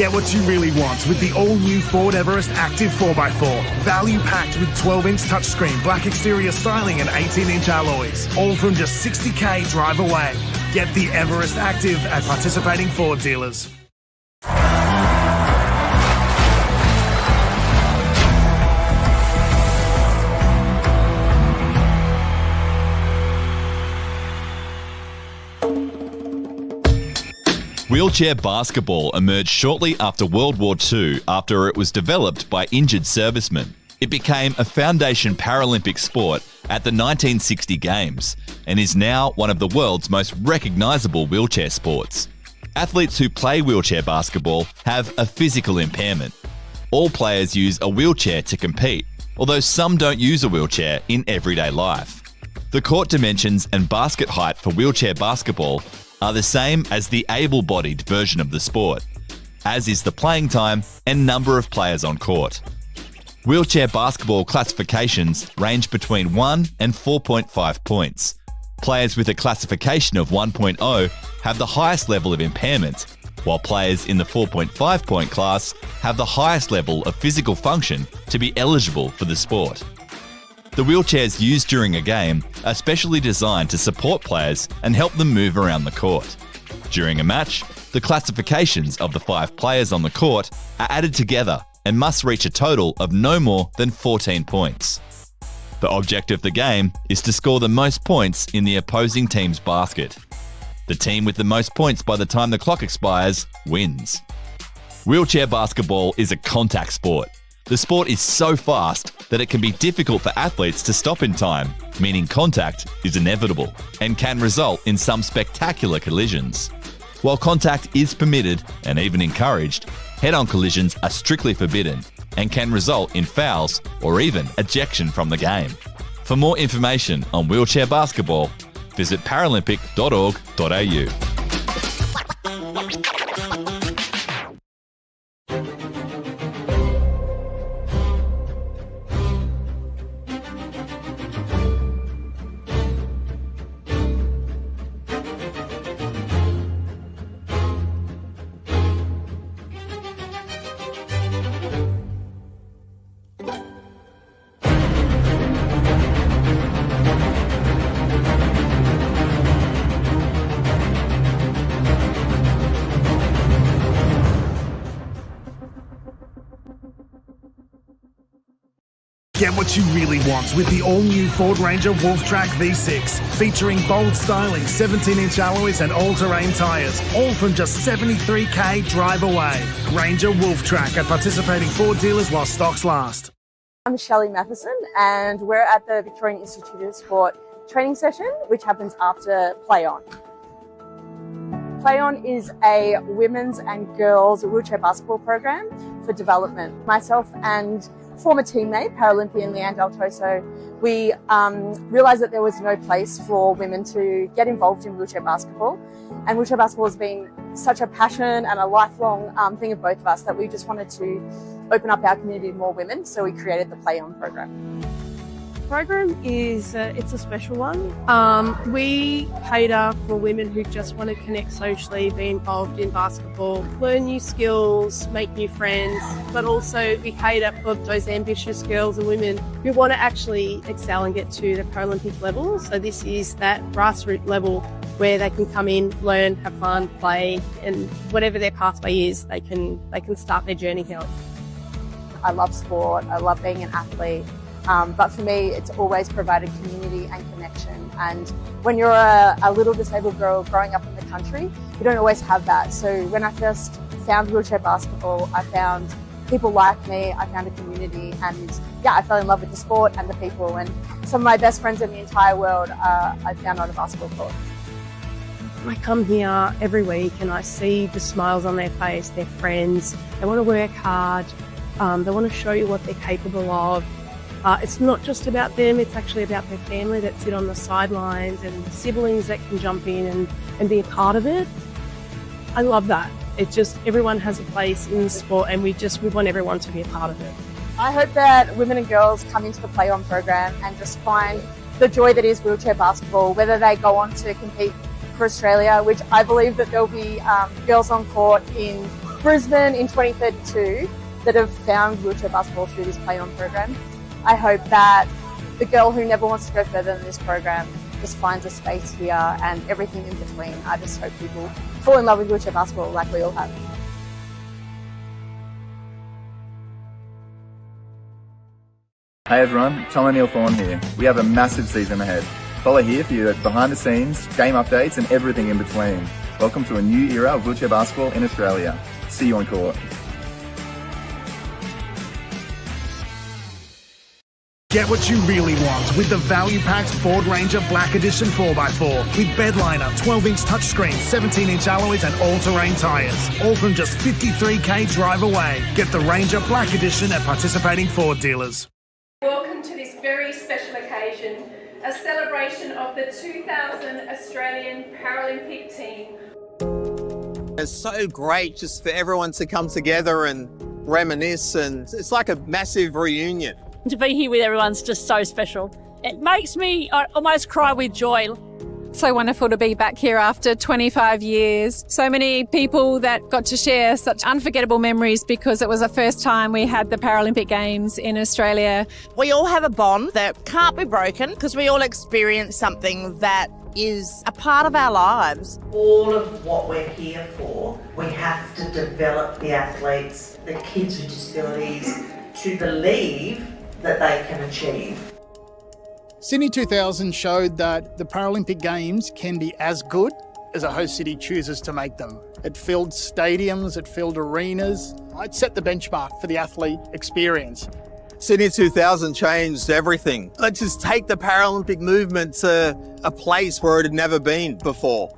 Get what you really want with the all-new Ford Everest Active 4x4. Value-packed with 12-inch touchscreen, black exterior styling and 18-inch alloys. All from just $60,000 drive away. Get the Everest Active at participating Ford dealers. Wheelchair basketball emerged shortly after World War II after it was developed by injured servicemen. It became a foundation Paralympic sport at the 1960 Games and is now one of the world's most recognisable wheelchair sports. Athletes who play wheelchair basketball have a physical impairment. All players use a wheelchair to compete, although some don't use a wheelchair in everyday life. The court dimensions and basket height for wheelchair basketball are the same as the able-bodied version of the sport, as is the playing time and number of players on court. Wheelchair basketball classifications range between 1 and 4.5 points. Players with a classification of 1.0 have the highest level of impairment, while players in the 4.5 point class have the highest level of physical function to be eligible for the sport. The wheelchairs used during a game are specially designed to support players and help them move around the court. During a match, the classifications of the 5 players on the court are added together and must reach a total of no more than 14 points. The object of the game is to score the most points in the opposing team's basket. The team with the most points by the time the clock expires wins. Wheelchair basketball is a contact sport. The sport is so fast that it can be difficult for athletes to stop in time, meaning contact is inevitable and can result in some spectacular collisions. While contact is permitted and even encouraged, head-on collisions are strictly forbidden and can result in fouls or even ejection from the game. For more information on wheelchair basketball, visit paralympic.org.au. Get what you really want with the all-new Ford Ranger Wolf Track V6, featuring bold styling, 17-inch alloys and all-terrain tyres, all from just $73,000 drive away. Ranger Wolf Track at participating Ford dealers while stocks last. I'm Shelley Matheson and we're at the Victorian Institute of Sport training session, which happens after Play On. Play On is a women's and girls wheelchair basketball program for development. Myself and former teammate, Paralympian Leanne Daltoso, we realised that there was no place for women to get involved in wheelchair basketball. And wheelchair basketball has been such a passion and a lifelong thing of both of us that we just wanted to open up our community to more women, so we created the Play On program. Program is it's a special one. We cater for women who just want to connect socially, be involved in basketball, learn new skills, make new friends, but also we cater for those ambitious girls and women who want to actually excel and get to the Paralympic level. So this is that grassroots level where they can come in, learn, have fun, play, and whatever their pathway is, they can start their journey here. I love sport, I love being an athlete. But for me, it's always provided community and connection. And when you're a little disabled girl growing up in the country, you don't always have that. So when I first found wheelchair basketball, I found people like me, I found a community, and yeah, I fell in love with the sport and the people. And some of my best friends in the entire world I found on a basketball court. I come here every week and I see the smiles on their face, their friends. They want to work hard. They want to show you what they're capable of. It's not just about them, it's actually about their family that sit on the sidelines and siblings that can jump in and be a part of it. I love that. It's just everyone has a place in sport and we want everyone to be a part of it. I hope that women and girls come into the Play On program and just find the joy that is wheelchair basketball, whether they go on to compete for Australia, which I believe that there'll be girls on court in Brisbane in 2032 that have found wheelchair basketball through this Play On program. I hope that the girl who never wants to go further than this program just finds a space here, and everything in between. I just hope people fall in love with wheelchair basketball like we all have. Hey everyone, Tom O'Neill Thorne here. We have a massive season ahead. Follow here for your behind the scenes, game updates and everything in between. Welcome to a new era of wheelchair basketball in Australia. See you on court. Get what you really want with the value-packed Ford Ranger Black Edition 4x4 with bedliner, 12-inch touchscreen, 17-inch alloys and all-terrain tyres. All from just 53k drive away. Get the Ranger Black Edition at participating Ford dealers. Welcome to this very special occasion, a celebration of the 2000 Australian Paralympic team. It's so great just for everyone to come together and reminisce, and it's like a massive reunion. To be here with everyone's just so special. It makes me almost cry with joy. So wonderful to be back here after 25 years. So many people that got to share such unforgettable memories because it was the first time we had the Paralympic Games in Australia. We all have a bond that can't be broken because we all experience something that is a part of our lives. All of what we're here for, we have to develop the athletes, the kids with disabilities, to believe that they can achieve. Sydney 2000 showed that the Paralympic Games can be as good as a host city chooses to make them. It filled stadiums, it filled arenas. It set the benchmark for the athlete experience. Sydney 2000 changed everything. Let's just take the Paralympic movement to a place where it had never been before.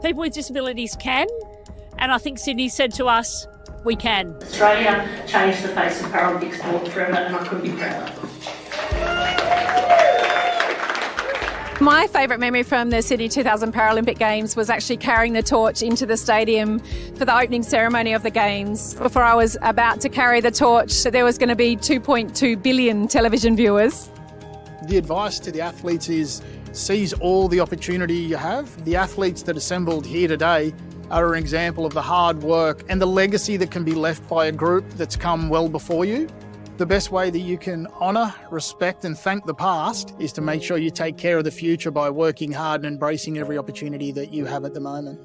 People with disabilities can, and I think Sydney said to us, we can. Australia changed the face of Paralympic sport forever, and I couldn't be prouder. My favourite memory from the Sydney 2000 Paralympic Games was actually carrying the torch into the stadium for the opening ceremony of the Games. Before I was about to carry the torch, there was going to be 2.2 billion television viewers. The advice to the athletes is seize all the opportunity you have. The athletes that assembled here today are an example of the hard work and the legacy that can be left by a group that's come well before you. The best way that you can honour, respect and thank the past is to make sure you take care of the future by working hard and embracing every opportunity that you have at the moment.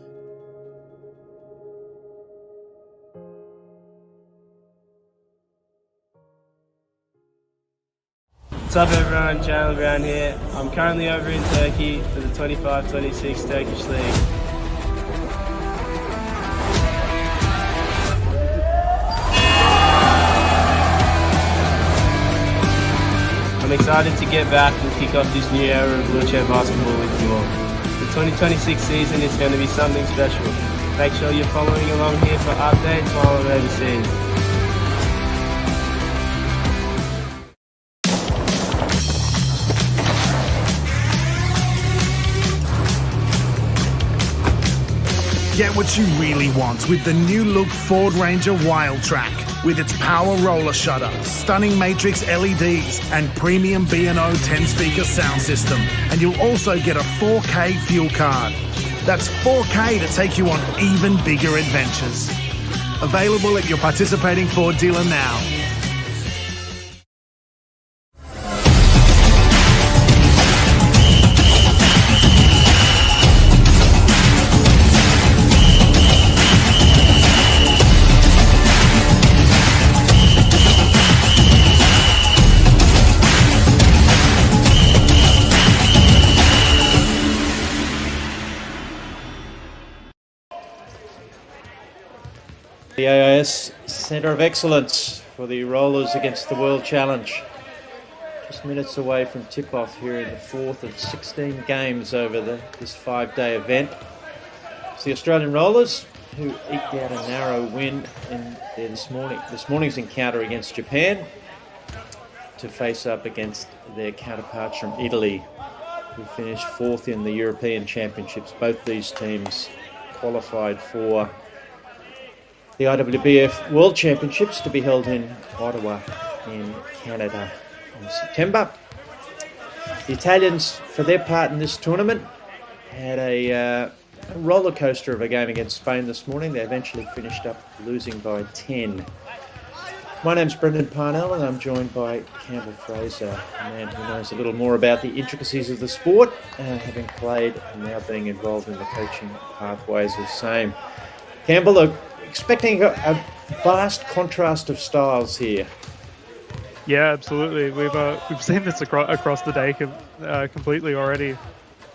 What's up everyone, Jalen Brown here. I'm currently over in Turkey for the 25-26 Turkish League. I'm excited to get back and kick off this new era of wheelchair basketball with you all. The 2026 season is going to be something special. Make sure you're following along here for updates while I'm overseas. Get what you really want with the new look Ford Ranger Wild Track. With its power roller shutter, stunning matrix LEDs and premium B&O 10-speaker sound system. And you'll also get a 4K fuel card. That's 4K to take you on even bigger adventures. Available at your participating Ford dealer now. The AUS Centre of Excellence for the Rollers against the World Challenge. Just minutes away from tip-off here in the fourth of 16 games over this 5-day event. It's the Australian Rollers who eked out a narrow win in this morning's encounter against Japan to face up against their counterparts from Italy, who finished fourth in the European Championships. Both these teams qualified for the IWBF World Championships to be held in Ottawa in Canada in September. The Italians, for their part in this tournament, had a a roller coaster of a game against Spain this morning. They eventually finished up losing by 10. My name's Brendan Parnell and I'm joined by Campbell Fraser, a man who knows a little more about the intricacies of the sport, having played and now being involved in the coaching pathways of same. Campbell, expecting a vast contrast of styles here. Yeah, absolutely. We've seen this across the day completely already.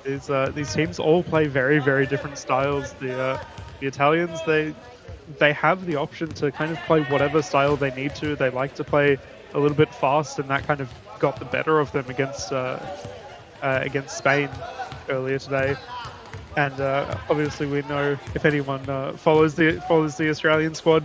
These teams all play very, very different styles. The Italians, they have the option to kind of play whatever style they need to. They like to play a little bit fast, and that kind of got the better of them against Spain earlier today. And obviously, we know if anyone follows the Australian squad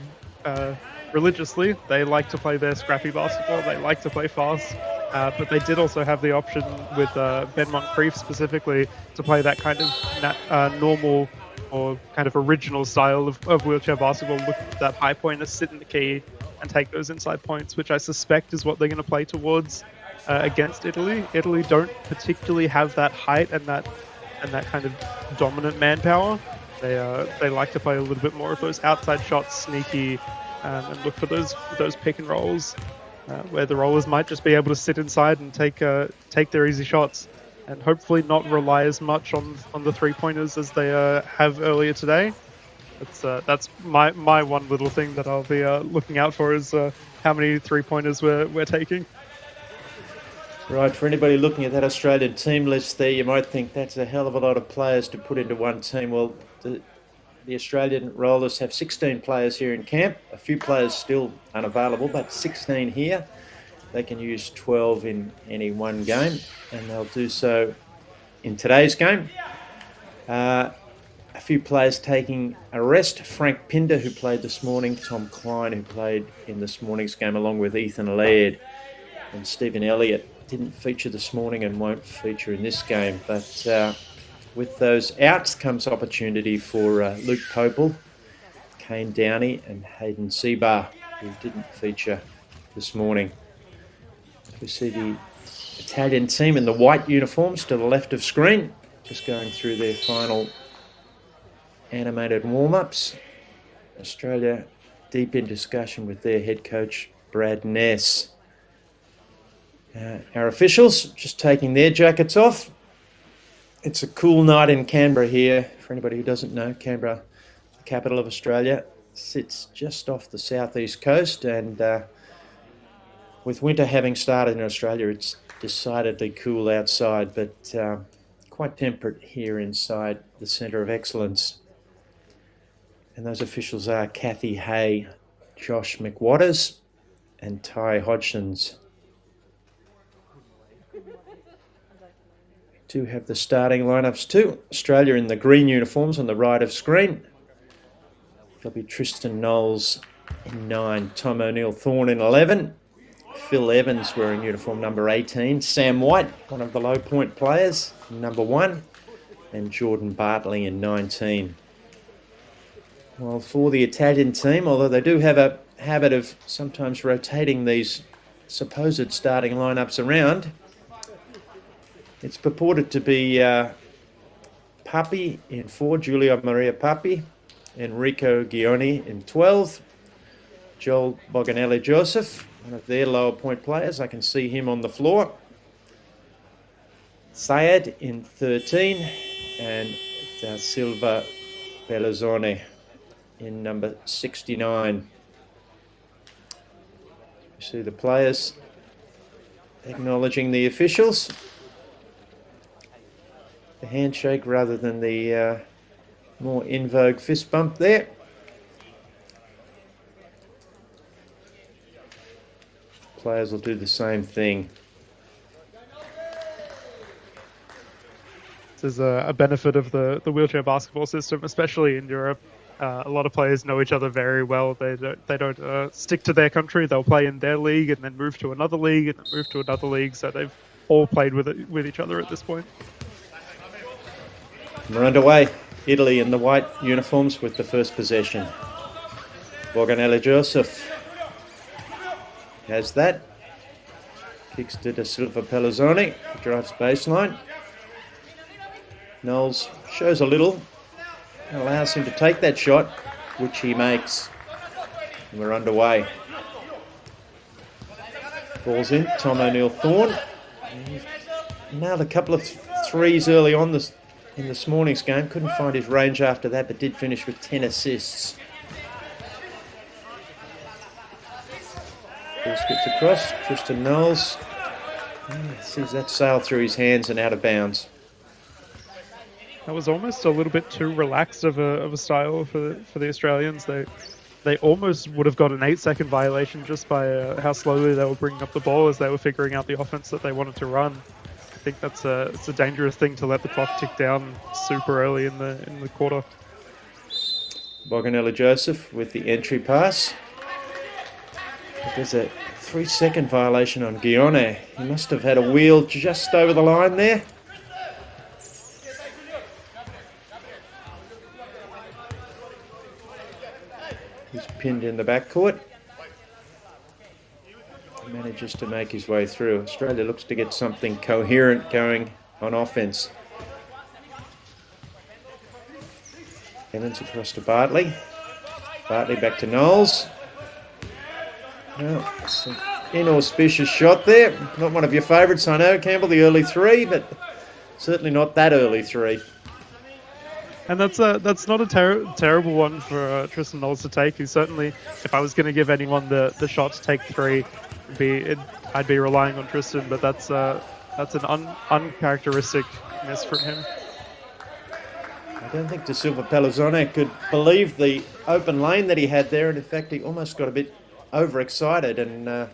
religiously, they like to play their scrappy basketball. They like to play fast. But they did also have the option with Ben Moncrief specifically to play that kind of normal or kind of original style of wheelchair basketball. Look at that high pointer, sit in the key, and take those inside points, which I suspect is what they're going to play towards against Italy. Italy don't particularly have that height and that kind of dominant manpower. They like to play a little bit more of those outside shots, sneaky, and look for those pick and rolls where the rollers might just be able to sit inside and take their easy shots, and hopefully not rely as much on the three-pointers as they have earlier today. That's my one little thing that I'll be looking out for is how many three-pointers we're taking. Right, for anybody looking at that Australian team list there, you might think that's a hell of a lot of players to put into one team. Well, the Australian Rollers have 16 players here in camp. A few players still unavailable, but 16 here. They can use 12 in any one game, and they'll do so in today's game. A few players taking a rest. Frank Pinder, who played this morning. Tom Klein, who played in this morning's game, along with Ethan Laird. And Stephen Elliott didn't feature this morning and won't feature in this game. But with those outs comes opportunity for Luke Popel, Kane Downey, and Hayden Seabar, who didn't feature this morning. We see the Italian team in the white uniforms to the left of screen, just going through their final animated warm-ups. Australia deep in discussion with their head coach, Brad Ness. Our officials just taking their jackets off. It's a cool night in Canberra here. For anybody who doesn't know, Canberra, the capital of Australia, sits just off the southeast coast, and with winter having started in Australia, it's decidedly cool outside, but quite temperate here inside the Centre of Excellence. And those officials are Kathy Hay, Josh McWatters, and Ty Hodgsons. We do have the starting lineups too. Australia in the green uniforms on the right of screen. There'll be Tristan Knowles in 9, Tom O'Neill-Thorne in 11, Phil Evans wearing uniform number 18, Sam White, one of the low point players, number 1, and Jordan Bartley in 19. Well, for the Italian team, although they do have a habit of sometimes rotating these supposed starting lineups around, it's purported to be Papi in 4, Giulio Maria Papi, Enrico Gioni in 12, Joel Boganelli-Joseph, one of their lower point players. I can see him on the floor. Syed in 13, and Da Silva Pellizzone in number 69. You see the players acknowledging the officials. The handshake rather than the more in vogue fist bump there. Players will do the same thing. This is a benefit of the wheelchair basketball system, especially in Europe. A lot of players know each other very well. They don't stick to their country. They'll play in their league and then move to another league and then move to another league. So they've all played with each other at this point. We're underway. Italy in the white uniforms with the first possession. Boganelli-Joseph has that. Kicks to Da Silva Pellizzone. Drives baseline. Knowles shows a little. allows him to take that shot, which he makes. And we're underway. Ball's in, Tom O'Neill-Thorne. Nailed a couple of threes early on in this morning's game. Couldn't find his range after that, but did finish with 10 assists. Ball skips across, Tristan Knowles. Sees that sail through his hands and out of bounds. That was almost a little bit too relaxed of a style for the Australians. They almost would have got an 8-second violation just by how slowly they were bringing up the ball as they were figuring out the offense that they wanted to run. I think it's a dangerous thing to let the clock tick down super early in the quarter. Boganella Joseph with the entry pass. There's a 3-second violation on Guione. He must have had a wheel just over the line there. He's pinned in the backcourt. He manages to make his way through. Australia looks to get something coherent going on offense. Evans across to Bartley. Bartley back to Knowles. Well, it's an inauspicious shot there. Not one of your favourites, I know, Campbell, the early three, but certainly not that early three. And that's not a terrible one for Tristan Knowles to take. He certainly, if I was going to give anyone the shot to take three, I'd be relying on Tristan, but that's an uncharacteristic miss from him. I don't think De Silva Pellizzone could believe the open lane that he had there, and in fact he almost got a bit overexcited and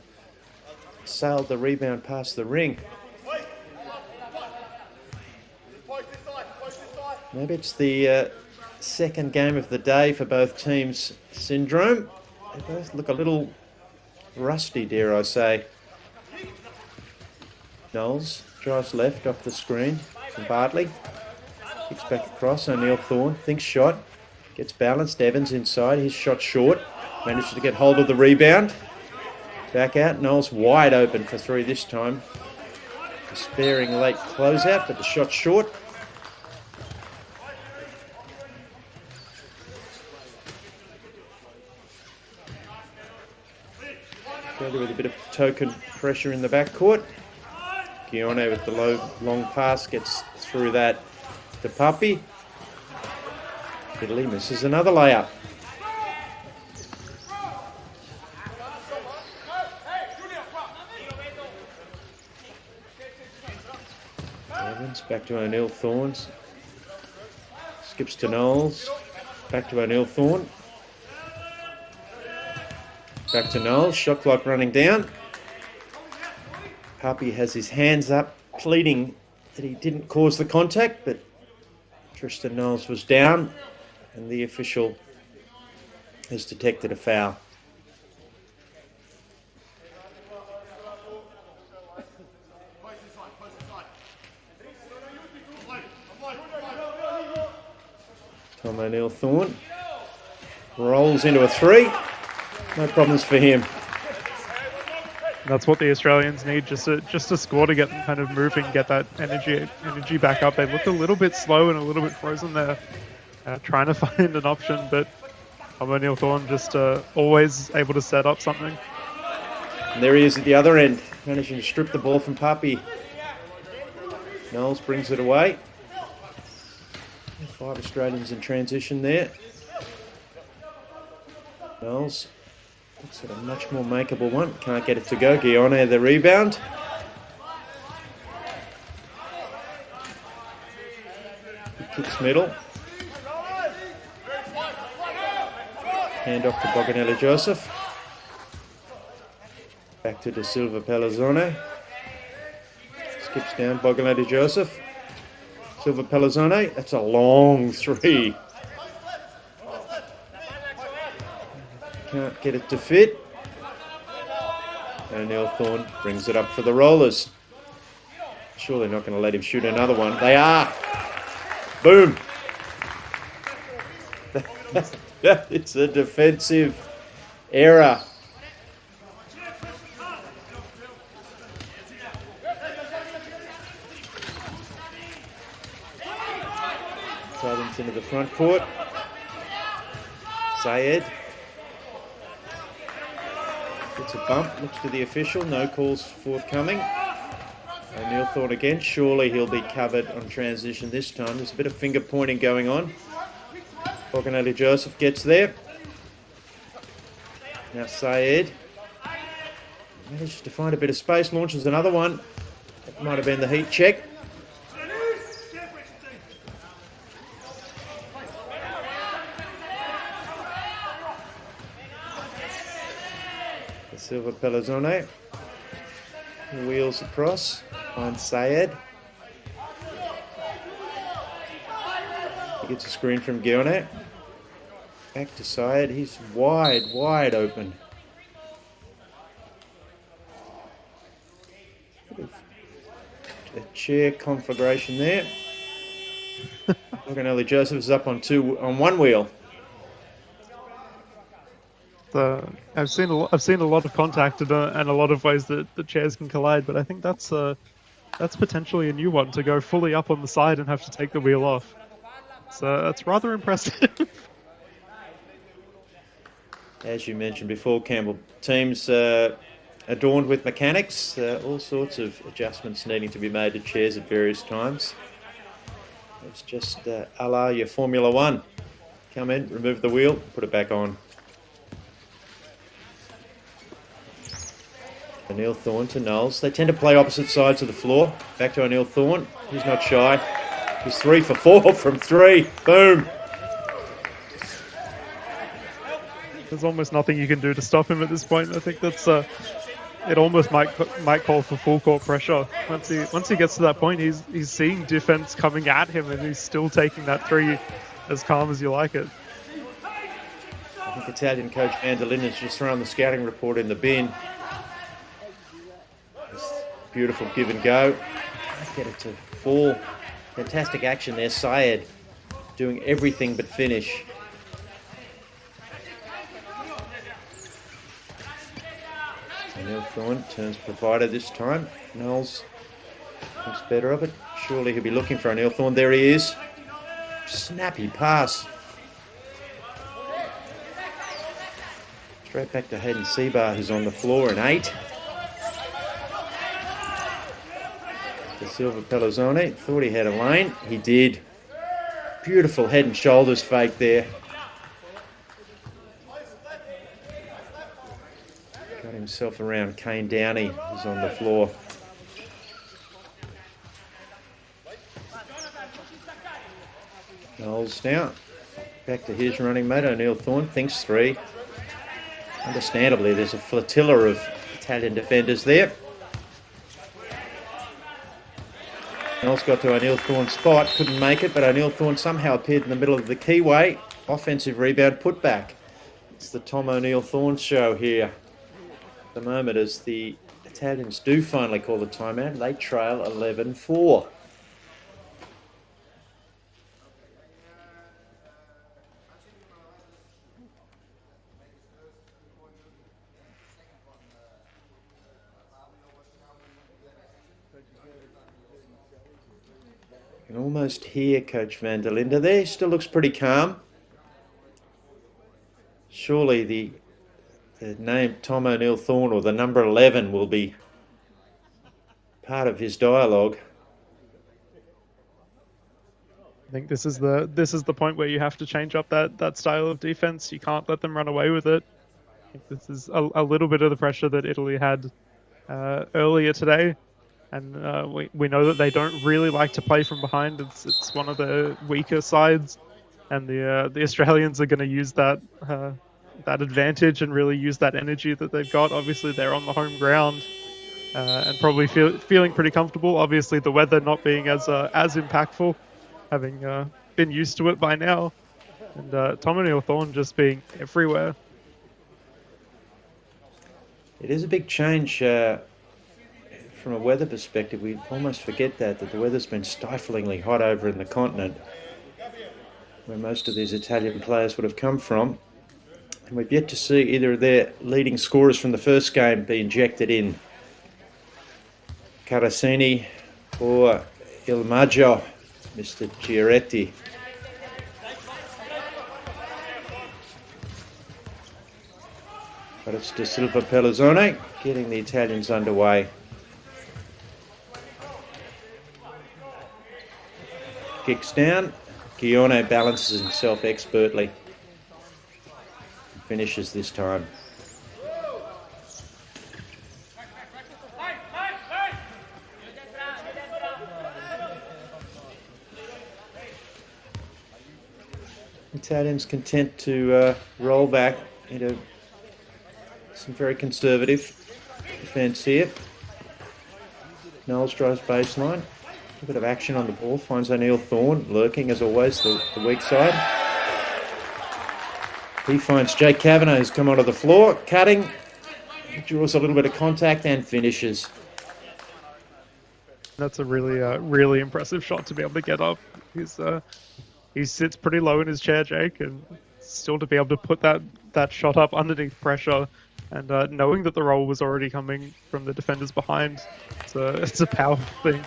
sailed the rebound past the ring. Maybe it's the second game of the day for both teams syndrome. They both look a little rusty, dare I say. Knowles drives left off the screen from Bartley. Kicks back across, O'Neill-Thorne thinks shot. Gets balanced, Evans inside, his shot short. Manages to get hold of the rebound. Back out, Knowles wide open for three this time. Despairing late closeout, but the shot short. With a bit of token pressure in the backcourt. Guione with the long pass gets through that to Puppy. Italy misses another layup. Evans back to O'Neill-Thorne. Skips to Knowles. Back to O'Neill-Thorne. Back to Knowles, shot clock running down. Puppy has his hands up, pleading that he didn't cause the contact, but Tristan Knowles was down, and the official has detected a foul. Tom O'Neill-Thorne rolls into a three. No problems for him. That's what the Australians need, just a score to get them kind of moving, get that energy back up. They looked a little bit slow and a little bit frozen there, trying to find an option, but O'Neill-Thorne just always able to set up something. And there he is at the other end, managing to strip the ball from Puppy. Knowles brings it away. 5 Australians in transition there. Knowles looks at a much more makeable one. Can't get it to go. Guione the rebound. He kicks middle. Hand off to Boganella Joseph. Back to De Silva Pellizzone. Skips down Boganella Joseph. Silva Pellizzone. That's a long three. Can't get it to fit. O'Neill-Thorne brings it up for the Rollers. Surely not going to let him shoot another one. They are. Boom. It's a defensive error. Southern's into the front court. Sayed gets a bump, looks to the official, no calls forthcoming. O'Neill Thorne again, surely he'll be covered on transition this time. There's a bit of finger pointing going on. Boganelli Joseph gets there. Now Sayed manages to find a bit of space, launches another one. That might have been the heat check. The Silva Pellizzone wheels across, finds Sayed. He gets a screen from Guionet. Back to Sayed, he's wide open. A chair conflagration there. Boganelli Joseph is up on one wheel. I've seen a lot of contact and a lot of ways that the chairs can collide, but I think that's potentially a new one, to go fully up on the side and have to take the wheel off. So that's rather impressive. As you mentioned before, Campbell, teams adorned with mechanics, all sorts of adjustments needing to be made to chairs at various times. It's just a la your Formula One. Come in, remove the wheel, put it back on. O'Neill Thorne to Knowles. They tend to play opposite sides of the floor. Back to O'Neill Thorne. He's not shy. He's 3 for 4 from 3. Boom. There's almost nothing you can do to stop him at this point. I think that's it almost might call for full court pressure. Once he gets to that point, he's seeing defense coming at him, and he's still taking that 3 as calm as you like it. I think Italian coach Vandalin has just thrown the scouting report in the bin. Beautiful give and go. Get it to fall. Fantastic action there. Sayed doing everything but finish. O'Neill Thorne turns provider this time. Knowles thinks better of it. Surely he'll be looking for O'Neill Thorne. There he is. Snappy pass. Straight back to Hayden Seabar, who's on the floor in 8. The Silva Pellizzone thought he had a lane. He did. Beautiful head and shoulders fake there. Got himself around Kane Downey, who's on the floor. Knowles now. Back to his running mate, O'Neill Thorne. Thinks 3. Understandably, there's a flotilla of Italian defenders there. Knowles got to O'Neill Thorne's spot, couldn't make it, but O'Neill Thorne somehow appeared in the middle of the keyway. Offensive rebound, put back. It's the Tom O'Neill Thorne show here. At the moment, as the Italians do finally call the timeout, they trail 11-4. You can almost hear Coach Van der Linde there. He still looks pretty calm. Surely the name Tom O'Neill Thorne, or the number 11, will be part of his dialogue. I think this is the point where you have to change up that style of defense. You can't let them run away with it. I think this is a little bit of the pressure that Italy had earlier today. And we know that they don't really like to play from behind. It's one of the weaker sides, and the Australians are going to use that advantage and really use that energy that they've got. Obviously, they're on the home ground and probably feeling pretty comfortable. Obviously, the weather not being as impactful, having been used to it by now, and Tom O'Neill Thorne just being everywhere. It is a big change. From a weather perspective, we almost forget that the weather's been stiflingly hot over in the continent, where most of these Italian players would have come from. And we've yet to see either of their leading scorers from the first game be injected in. Carasini or Il Maggio, Mr. Giaretti. But it's De Silva Pellizzone getting the Italians underway. Kicks down. Gione balances himself expertly. Finishes this time. Italians content to roll back into some very conservative defence here. Knowles drives baseline. A bit of action on the ball. Finds O'Neill Thorne lurking as always, the weak side. He finds Jake Kavanagh, who's come onto the floor, cutting. He draws a little bit of contact and finishes. That's a really impressive shot to be able to get up. He sits pretty low in his chair, Jake, and still to be able to put that shot up underneath pressure, and knowing that the roll was already coming from the defenders behind, it's a powerful thing.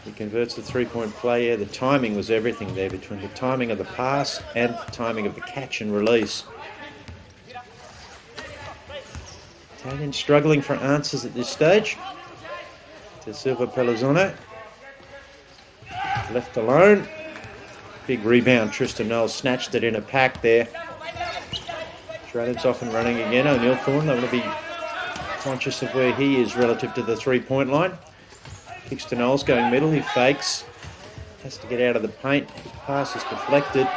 He converts the three-point play. Yeah, the timing was everything there, between the timing of the pass and the timing of the catch and release. Italian struggling for answers at this stage. De Silva Pellizzone. Left alone. Big rebound. Tristan Knowles snatched it in a pack there. Shradden's off and running again. O'Neill Thorne, they want to be conscious of where he is relative to the three-point line. Kicks to Knowles going middle. He fakes. Has to get out of the paint. The pass is deflected.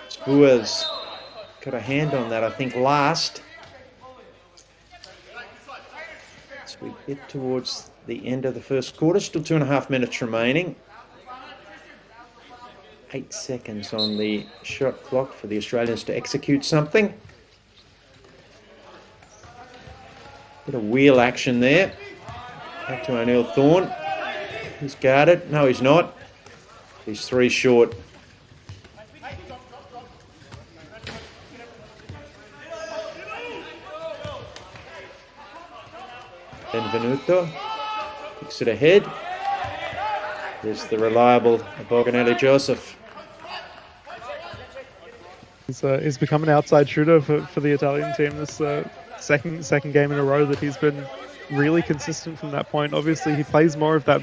Spua's got a hand on that, I think, last. As we get towards the end of the first quarter, still 2.5 minutes remaining. 8 seconds on the shot clock for the Australians to execute something. Bit of wheel action there. Back to O'Neill Thorne. He's guarded. No, he's not. He's 3 short. Benvenuto kicks it ahead. There's the reliable Borgonelli Joseph. He's become an outside shooter for the Italian team this second game in a row that he's been really consistent from that point. Obviously, he plays more of that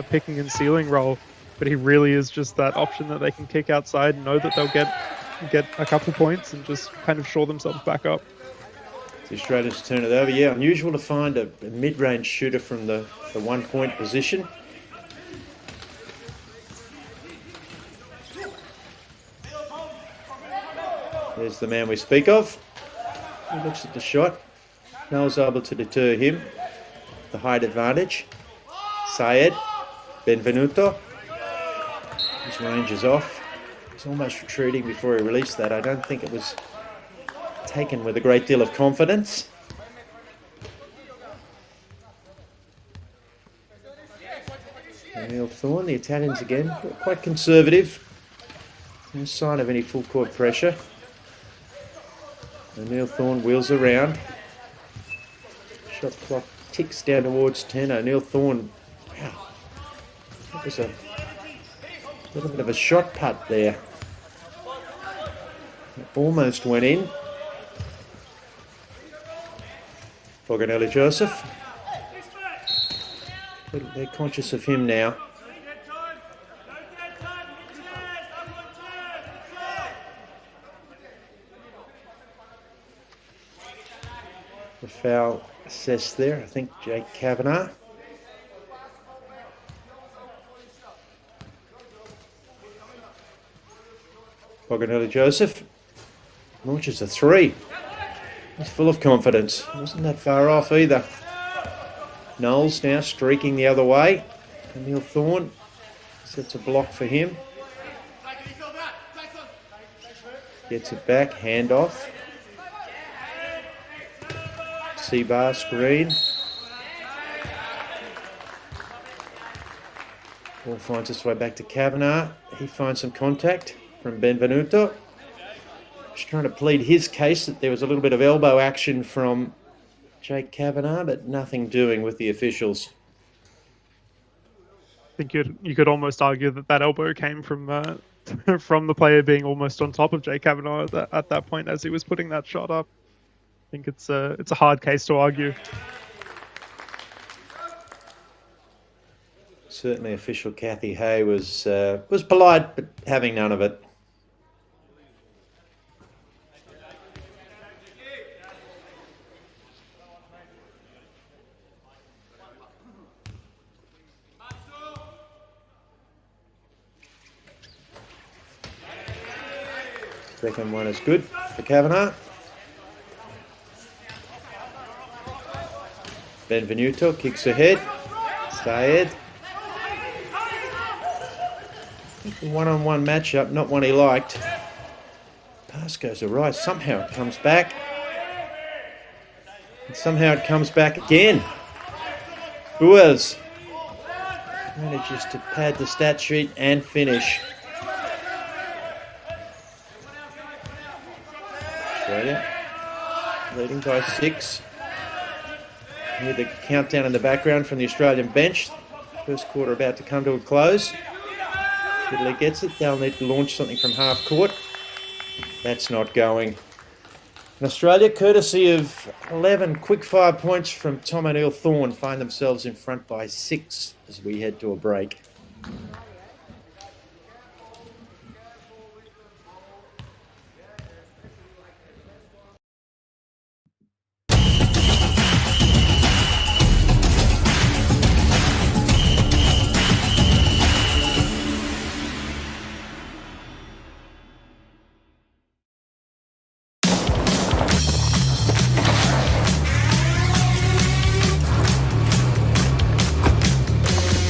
picking and sealing role, but he really is just that option that they can kick outside and know that they'll get a couple points and just kind of shore themselves back up. The Australians turn it over. Yeah, unusual to find a mid-range shooter from the 1-point position. There's the man we speak of. He looks at the shot. Knowles able to deter him. The height advantage. Syed. Benvenuto. His range is off. He's almost retreating before he released that. I don't think it was taken with a great deal of confidence. O'Neill Thorne, the Italians again, quite conservative. No sign of any full court pressure. O'Neill Thorne wheels around. Shot clock ticks down towards 10. O'Neill Thorne, wow, that was a little bit of a shot putt there. It almost went in. Borgonelli Joseph. They're conscious of him now. The foul assessed there, I think Jake Kavanagh. Borgonelli Joseph launches a 3. He's full of confidence. Wasn't that far off either. Knowles now streaking the other way. O'Neill Thorne sets a block for him. Gets it back, handoff. C-bar screen. Ball finds its way back to Kavanagh. He finds some contact from Benvenuto. Just trying to plead his case that there was a little bit of elbow action from Jake Kavanagh, but nothing doing with the officials. I think you could almost argue that elbow came from from the player being almost on top of Jay Kavanaugh at that point as he was putting that shot up. I think it's a hard case to argue. Certainly, official Kathy Hay was polite, but having none of it. Second one is good for Kavanagh. Benvenuto kicks ahead. Sayed. One-on-one matchup, not one he liked. Pass goes awry. Somehow it comes back. And somehow it comes back again. Buers manages to pad the stat sheet and finish. Australia leading by 6. Hear the countdown in the background from the Australian bench. First quarter about to come to a close. Italy gets it. They'll need to launch something from half court. That's not going. And Australia, courtesy of 11 quick-fire points from Tom O'Neill Thorne, find themselves in front by 6 as we head to a break.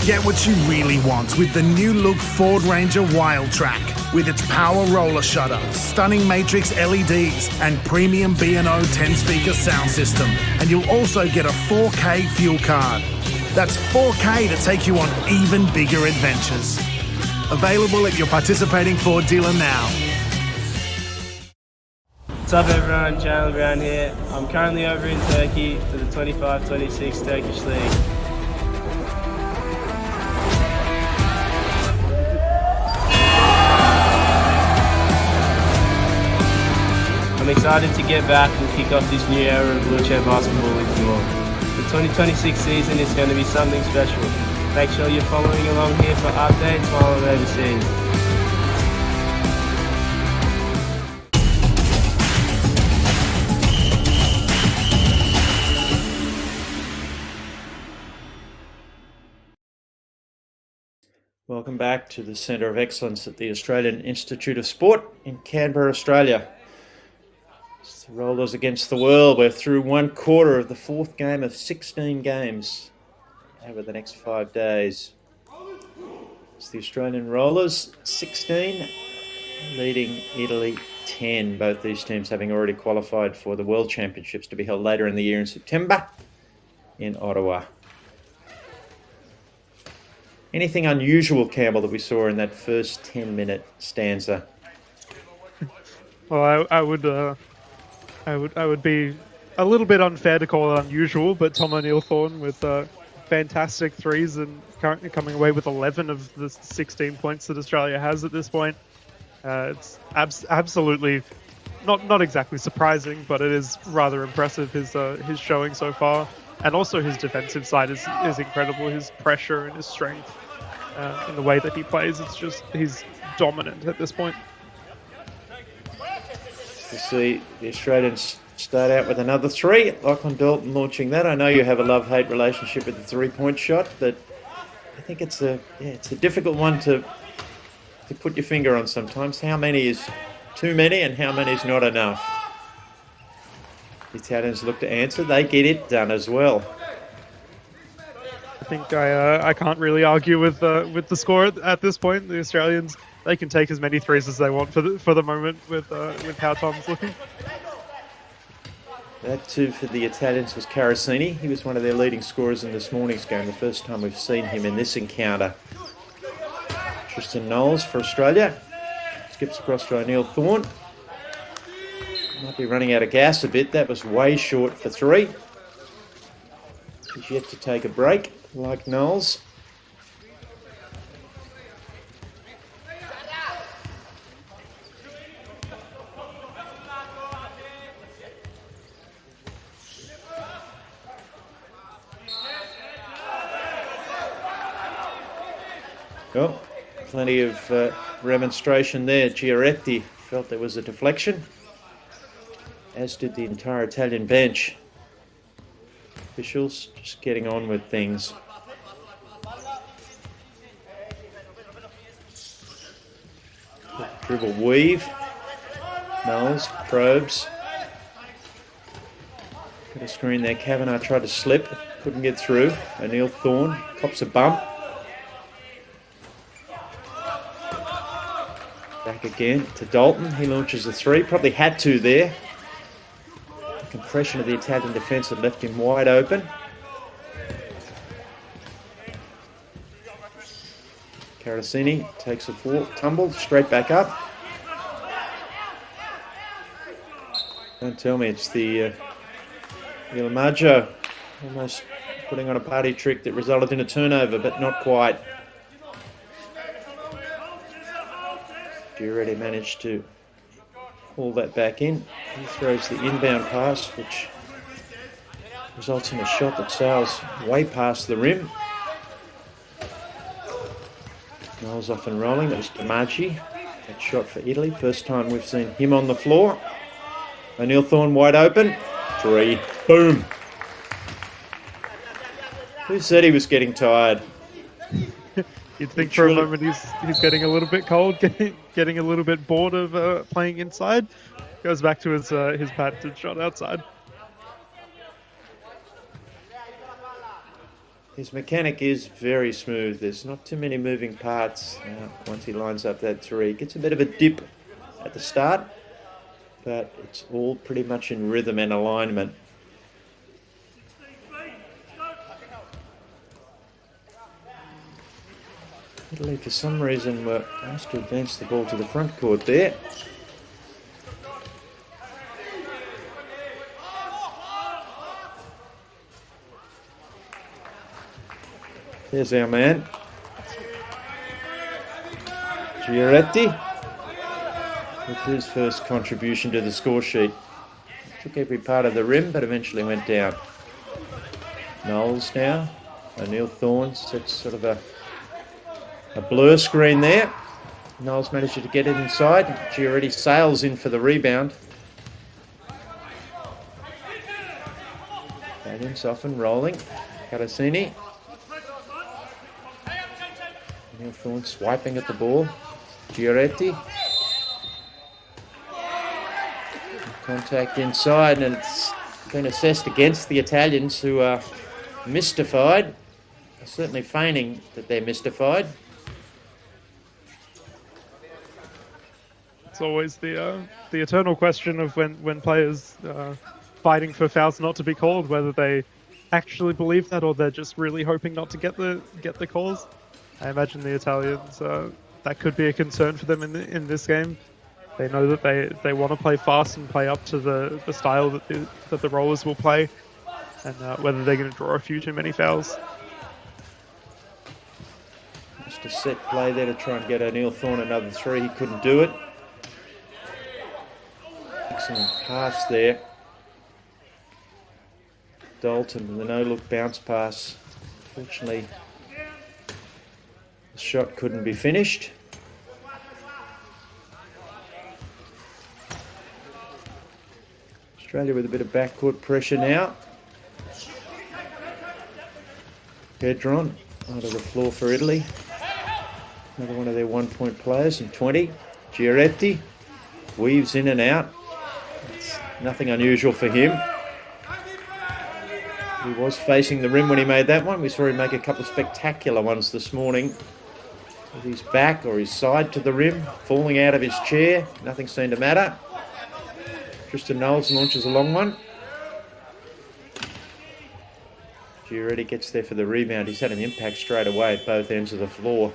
Get what you really want with the new look Ford Ranger Wild Track. With its power roller shutter, stunning matrix LEDs, and premium B&O 10-speaker sound system. And you'll also get a 4K fuel card. That's 4K to take you on even bigger adventures. Available at your participating Ford dealer now. What's up everyone, Jalen Brown here. I'm currently over in Turkey for the 25-26 Turkish League. I'm excited to get back and kick off this new era of wheelchair basketball with you all. The 2026 season is going to be something special. Make sure you're following along here for updates while I'm overseas. Welcome back to the Centre of Excellence at the Australian Institute of Sport in Canberra, Australia. It's the Rollers against the world. We're through one quarter of the fourth game of 16 games over the next 5 days. It's the Australian Rollers 16, leading Italy 10. Both these teams having already qualified for the World Championships to be held later in the year in September in Ottawa. Anything unusual, Campbell, that we saw in that first 10-minute stanza? Well, I would be a little bit unfair to call it unusual, but Tom O'Neill Thorne with fantastic threes and currently coming away with 11 of the 16 points that Australia has at this point. It's absolutely not exactly surprising, but it is rather impressive, his showing so far. And also his defensive side is incredible. His pressure and his strength in the way that he plays, it's just, he's dominant at this point. You see the Australians start out with another three. Lachlan Dalton launching that. I know you have a love-hate relationship with the three-point shot, but I think it's a difficult one to put your finger on sometimes. How many is too many and how many is not enough? The Italians look to answer. They get it done as well. I think I can't really argue with the score at this point. The Australians, they can take as many threes as they want for the moment with how Tom's looking. That too for the Italians was Carasini. He was one of their leading scorers in this morning's game. The first time we've seen him in this encounter. Tristan Knowles for Australia. Skips across to O'Neill Thorne. Might be running out of gas a bit. That was way short for three. He's yet to take a break, like Knowles. Well, plenty of remonstration there. Giaretti felt there was a deflection, as did the entire Italian bench. Officials just getting on with things. Dribble weave. Knowles probes. Got a screen there. Kavanagh tried to slip, couldn't get through. O'Neill Thorne cops a bump. Back again to Dalton. He launches a three. Probably had to there. The compression of the Italian defence had left him wide open. Carasini takes a tumble straight back up. Don't tell me it's the Ilmaggio almost putting on a party trick that resulted in a turnover, but not quite. Giaretti managed to haul that back in. He throws the inbound pass, which results in a shot that sails way past the rim. Knowles off and rolling. That was Damaggi. That shot for Italy. First time we've seen him on the floor. O'Neill Thorne wide open. Three. Boom. Who said he was getting tired? You'd think for a moment he's getting a little bit cold, getting a little bit bored of playing inside. Goes back to his patented shot outside. His mechanic is very smooth. There's not too many moving parts once he lines up that three. Gets a bit of a dip at the start, but it's all pretty much in rhythm and alignment. Italy, for some reason, were asked to advance the ball to the front court there. There's our man. Giaretti with his first contribution to the score sheet. Took every part of the rim, but eventually went down. Knowles now. O'Neill Thorne sets sort of a blur screen there. Knowles managed to get it inside. Giaretti sails in for the rebound. Baggins off and rolling. Carasini. O'Neill Thorne swiping at the ball. Giaretti. Contact inside, and it's been assessed against the Italians, who are mystified. They're certainly feigning that they're mystified. It's always the eternal question of when players fighting for fouls not to be called, whether they actually believe that or they're just really hoping not to get the calls. I imagine the Italians, that could be a concern for them in this game. They know that they want to play fast and play up to the style that the Rollers will play, and whether they're going to draw a few too many fouls. Just a set play there to try and get O'Neill Thorne another three. He couldn't do it. Excellent pass there. Dalton with a no-look bounce pass. Fortunately, the shot couldn't be finished. Australia with a bit of backcourt pressure now. Pedron onto the floor for Italy. Another one of their one-point players in 20. Giaretti weaves in and out. It's nothing unusual for him. He was facing the rim when he made that one. We saw him make a couple of spectacular ones this morning. With his back or his side to the rim, falling out of his chair. Nothing seemed to matter. Tristan Knowles launches a long one. Giaretti gets there for the rebound. He's had an impact straight away at both ends of the floor.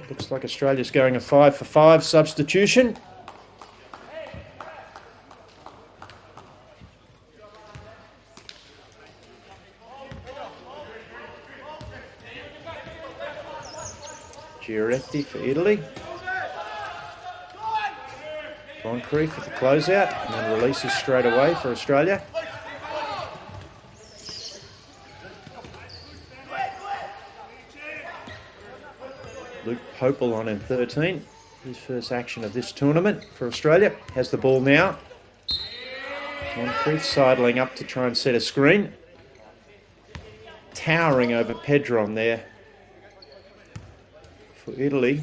Looks like Australia's going a 5-for-5 substitution. Giaretti for Italy. Moncrief for the closeout, and then releases straight away for Australia. Popel on in 13. His first action of this tournament for Australia. Has the ball now. Moncrief sidling up to try and set a screen. Towering over Pedron there for Italy.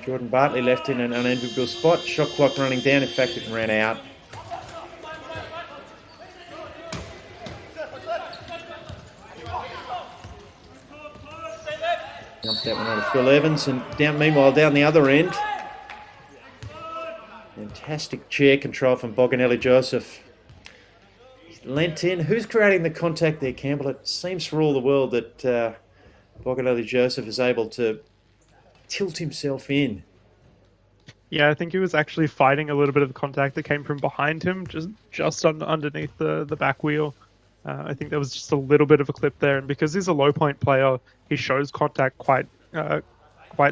Jordan Bartley left in an unenviable spot. Shot clock running down. In fact, it ran out. Jumped that one out of Phil Evans. And meanwhile, down the other end, fantastic chair control from Boganelli Joseph. He's lent in. Who's creating the contact there, Campbell? It seems for all the world that Boganelli Joseph is able to tilt himself in. Yeah, I think he was actually fighting a little bit of contact that came from behind him, just underneath the back wheel. I think there was just a little bit of a clip there, and because he's a low point player, he shows contact quite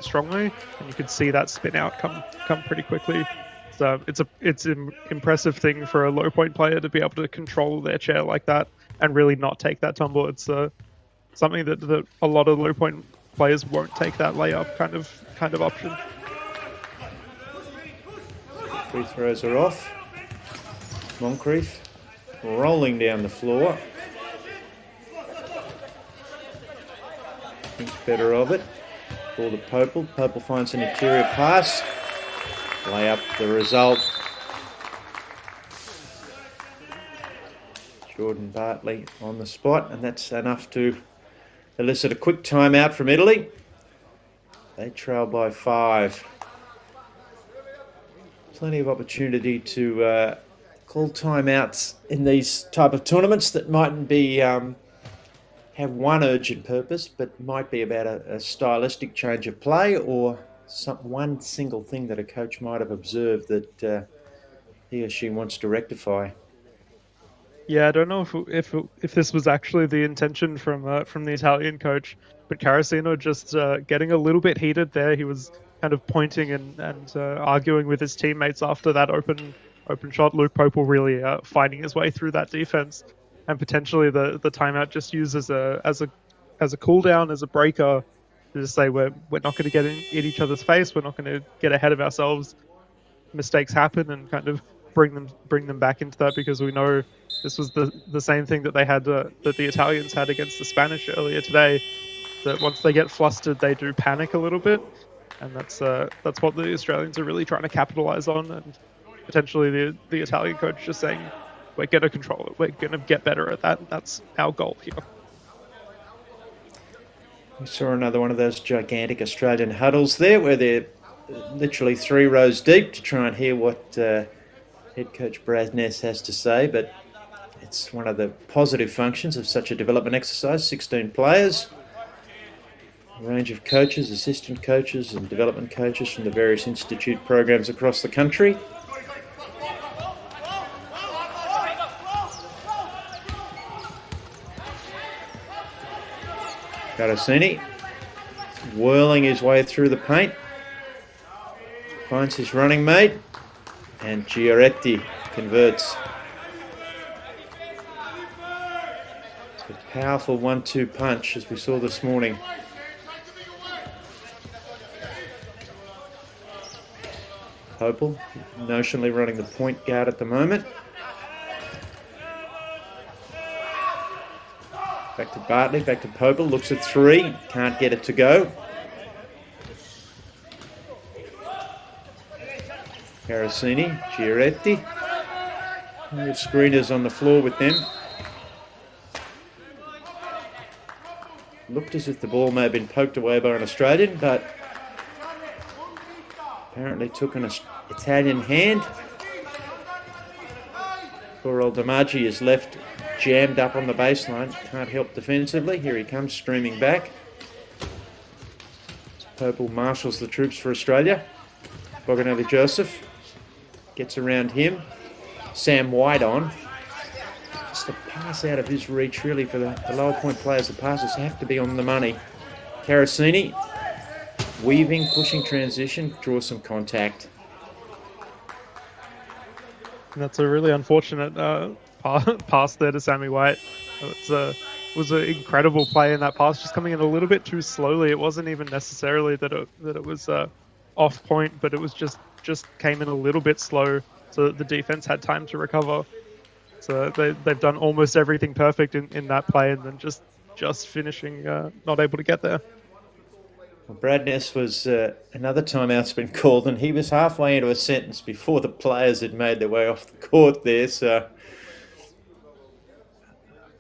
strongly, and you could see that spin out come pretty quickly. So it's an impressive thing for a low point player to be able to control their chair like that and really not take that tumble. It's something that a lot of low point players won't take, that layup kind of option. Free throws are off. Moncrief rolling down the floor. Thinks better of it. Ball to Popel. Popel finds an interior pass. Lay up the result. Jordan Bartley on the spot, and that's enough to elicit a quick timeout from Italy. They trail by 5. Plenty of opportunity to call timeouts in these type of tournaments that mightn't be have one urgent purpose, but might be about a stylistic change of play or one single thing that a coach might have observed that he or she wants to rectify. Yeah, I don't know if this was actually the intention from the Italian coach, but Carasino just getting a little bit heated there. He was kind of pointing and arguing with his teammates after that open shot. Luke Popel really finding his way through that defense, and potentially the timeout just used as a cool down, as a breaker, to just say we're not going to get in each other's face. We're not going to get ahead of ourselves. Mistakes happen, and kind of bring them back into that, because we know this was the same thing that they had that the Italians had against the Spanish earlier today. That once they get flustered, they do panic a little bit, and that's what the Australians are really trying to capitalize on. And potentially the Italian coach just saying, we're going to control it. We're going to get better at that. That's our goal here. We saw another one of those gigantic Australian huddles there where they're literally 3 rows deep to try and hear what head coach Brad Ness has to say. But it's one of the positive functions of such a development exercise. 16 players, a range of coaches, assistant coaches and development coaches from the various institute programs across the country. Carasini whirling his way through the paint, finds his running mate, and Giaretti converts. It's a powerful 1-2 punch, as we saw this morning. Popel notionally running the point guard at the moment. Back to Bartley, back to Popel, looks at 3, can't get it to go. Carasini, Giaretti. We have screeners on the floor with them. Looked as if the ball may have been poked away by an Australian, but apparently took an Italian hand. Poor old Damaggi is left jammed up on the baseline, can't help defensively. Here he comes streaming back. Popel marshals the troops for Australia. Boganelli Joseph gets around him. Sam White on. Just a pass out of his reach, really, for the lower point players. The passes have to be on the money. Carasini weaving, pushing transition, draws some contact. And that's a really unfortunate pass there to Sammy White. It was an incredible play in that pass, just coming in a little bit too slowly. It wasn't even necessarily that it was off point, but it was just came in a little bit slow, so that the defense had time to recover. So they've done almost everything perfect in that play, and then just finishing not able to get there. Well, Brad Ness was another timeout's been called, and he was halfway into a sentence before the players had made their way off the court there. So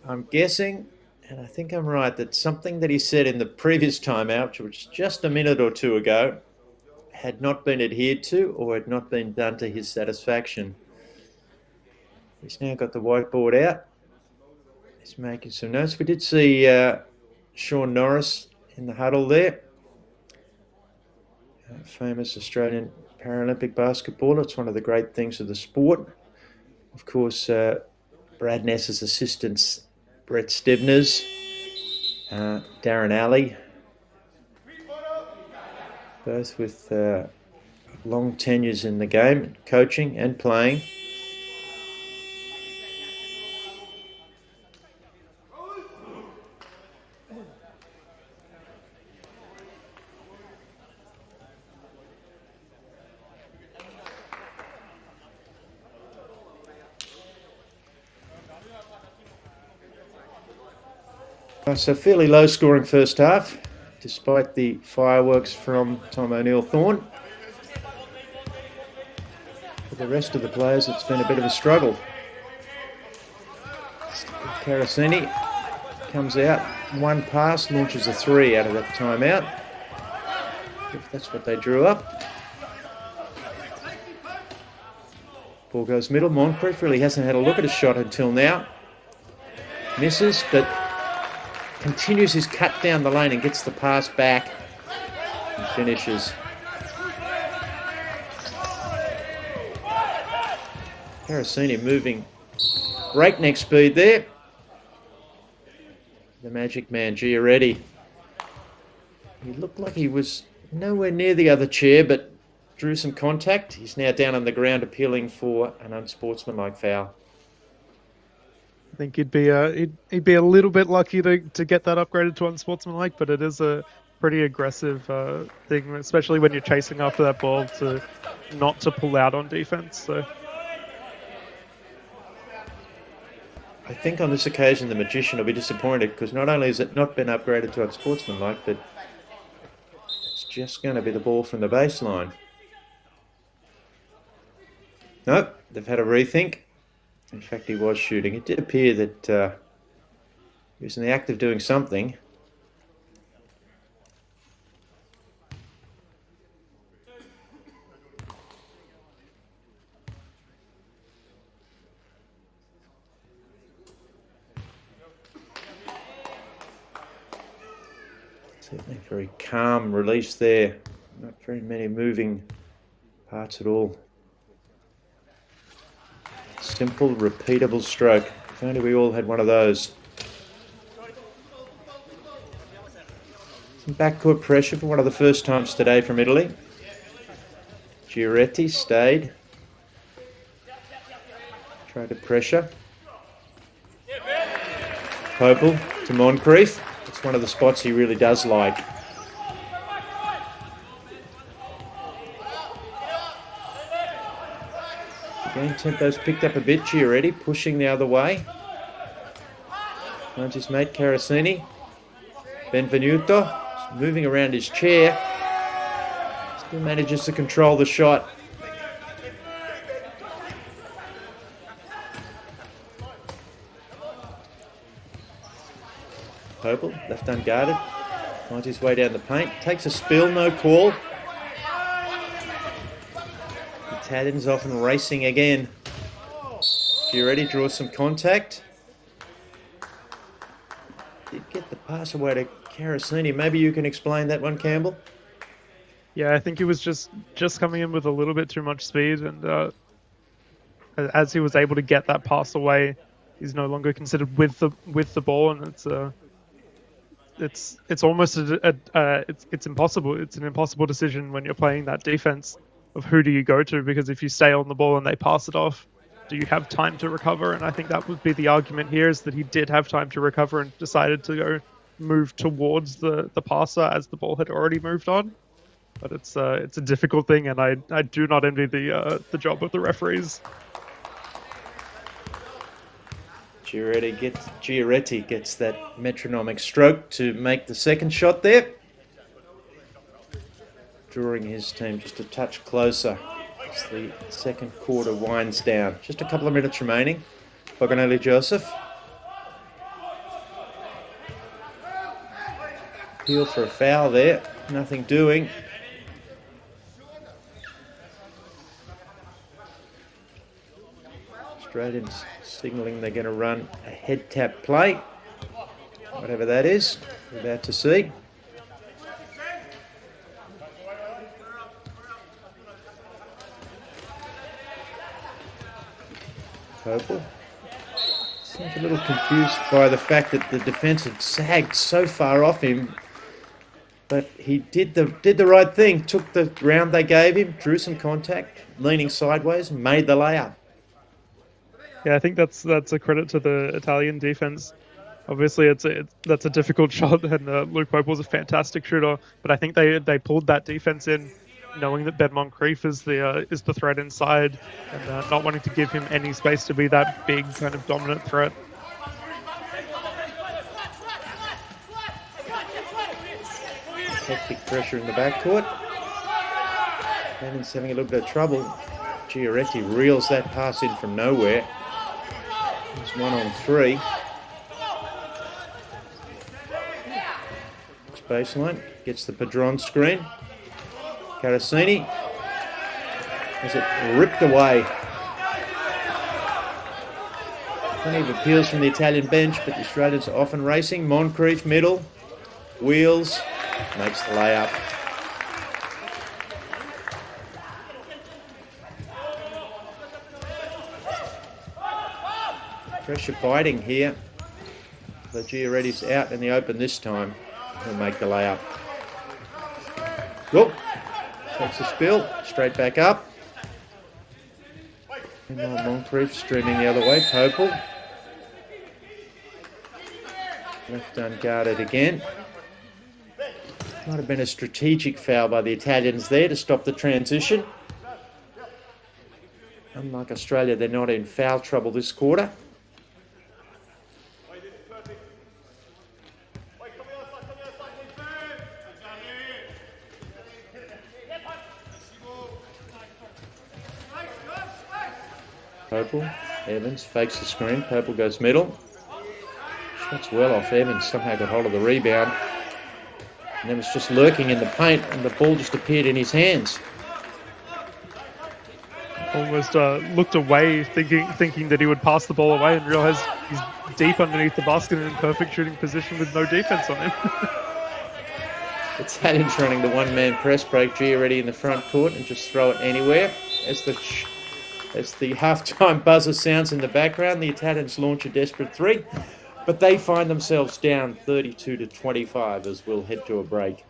I'm guessing, and I think I'm right, that something that he said in the previous timeout, which was just a minute or two ago, had not been adhered to or had not been done to his satisfaction. He's now got the whiteboard out. He's making some notes. We did see Sean Norris in the huddle there. Famous Australian Paralympic basketballer. It's one of the great things of the sport. Of course, Brad Ness's assistants, Brett Stevners, Darren Alley, both with long tenures in the game, coaching and playing. So fairly low scoring first half, despite the fireworks from Tom O'Neill-Thorne. For the rest of the players, it's been a bit of a struggle. Carasini comes out, one pass, launches a three out of that timeout, if that's what they drew up. Ball goes middle. Moncrief really hasn't had a look at a shot until now. Misses, but continues his cut down the lane and gets the pass back and finishes. Carasini moving breakneck speed there. The magic man, Giaretti. He looked like he was nowhere near the other chair, but drew some contact. He's now down on the ground appealing for an unsportsmanlike foul. I think he'd be a little bit lucky to get that upgraded to unsportsmanlike, but it is a pretty aggressive thing, especially when you're chasing after that ball, to not to pull out on defense. So I think on this occasion the magician will be disappointed, because not only has it not been upgraded to unsportsmanlike, but it's just going to be the ball from the baseline. Nope, they've had a rethink. In fact, he was shooting. It did appear that he was in the act of doing something. Certainly a very calm release there. Not very many moving parts at all. Simple, repeatable stroke. If only we all had one of those. Some backcourt pressure for one of the first times today from Italy. Giaretti stayed. Tried to pressure. Popel to Moncrief. It's one of the spots he really does like. Again, tempo's picked up a bit. Giaretti pushing the other way. Finds his mate Carasini. Benvenuto moving around his chair. Still manages to control the shot. Popel, left unguarded. Finds his way down the paint. Takes a spill, no call. Italians often racing again. Giaretti draws some contact. Did get the pass away to Carasini. Maybe you can explain that one, Campbell? yeah, I think he was just coming in with a little bit too much speed, and as he was able to get that pass away, he's no longer considered with the ball, and it's almost it's impossible. It's an impossible decision when you're playing that defense of who do you go to, because if you stay on the ball and they pass it off, do you have time to recover? And I think that would be the argument here, is that he did have time to recover and decided to go move towards the passer as the ball had already moved on. But it's a difficult thing, and I do not envy the job of the referees. Giaretti gets that metronomic stroke to make the second shot there, drawing his team just a touch closer as the second quarter winds down. Just a couple of minutes remaining. Boganelli Joseph. Appeal for a foul there, nothing doing. Australians signalling they're going to run a head tap play, whatever that is. We're about to see. Popel seems a little confused by the fact that the defence had sagged so far off him, but he did the right thing. Took the round they gave him, drew some contact, leaning sideways, made the layup. Yeah, I think that's a credit to the Italian defense. Obviously, that's a difficult shot, and Luke Popel's a fantastic shooter. But I think they pulled that defense in, knowing that Ben Moncrief is the threat inside, and not wanting to give him any space to be that big kind of dominant threat. Hectic pressure in the backcourt. Cannon's having a little bit of trouble. Giaretti reels that pass in from nowhere. He's 1-on-3. Baseline, gets the Padron screen. Carasini has it ripped away. Plenty of appeals from the Italian bench, but the Australians are often racing. Moncrief, middle, wheels, makes the layup. Pressure biting here. The Giaretti's out in the open this time. He'll make the layup. Whoop. Takes a spill. Straight back up. And Moncrief streaming the other way. Popel. Left unguarded again. Might have been a strategic foul by the Italians there to stop the transition. Unlike Australia, they're not in foul trouble this quarter. Popel, Evans fakes the screen. Popel goes middle. Shots well off Evans. Somehow got hold of the rebound. And then was just lurking in the paint, and the ball just appeared in his hands. Almost looked away, thinking that he would pass the ball away, and realised he's deep underneath the basket and in perfect shooting position with no defence on him. Italians running the one-man press break. Giaretti in the front court and just throw it anywhere. As the half-time buzzer sounds in the background, the Italians launch a desperate three, but they find themselves down 32-25 as we'll head to a break.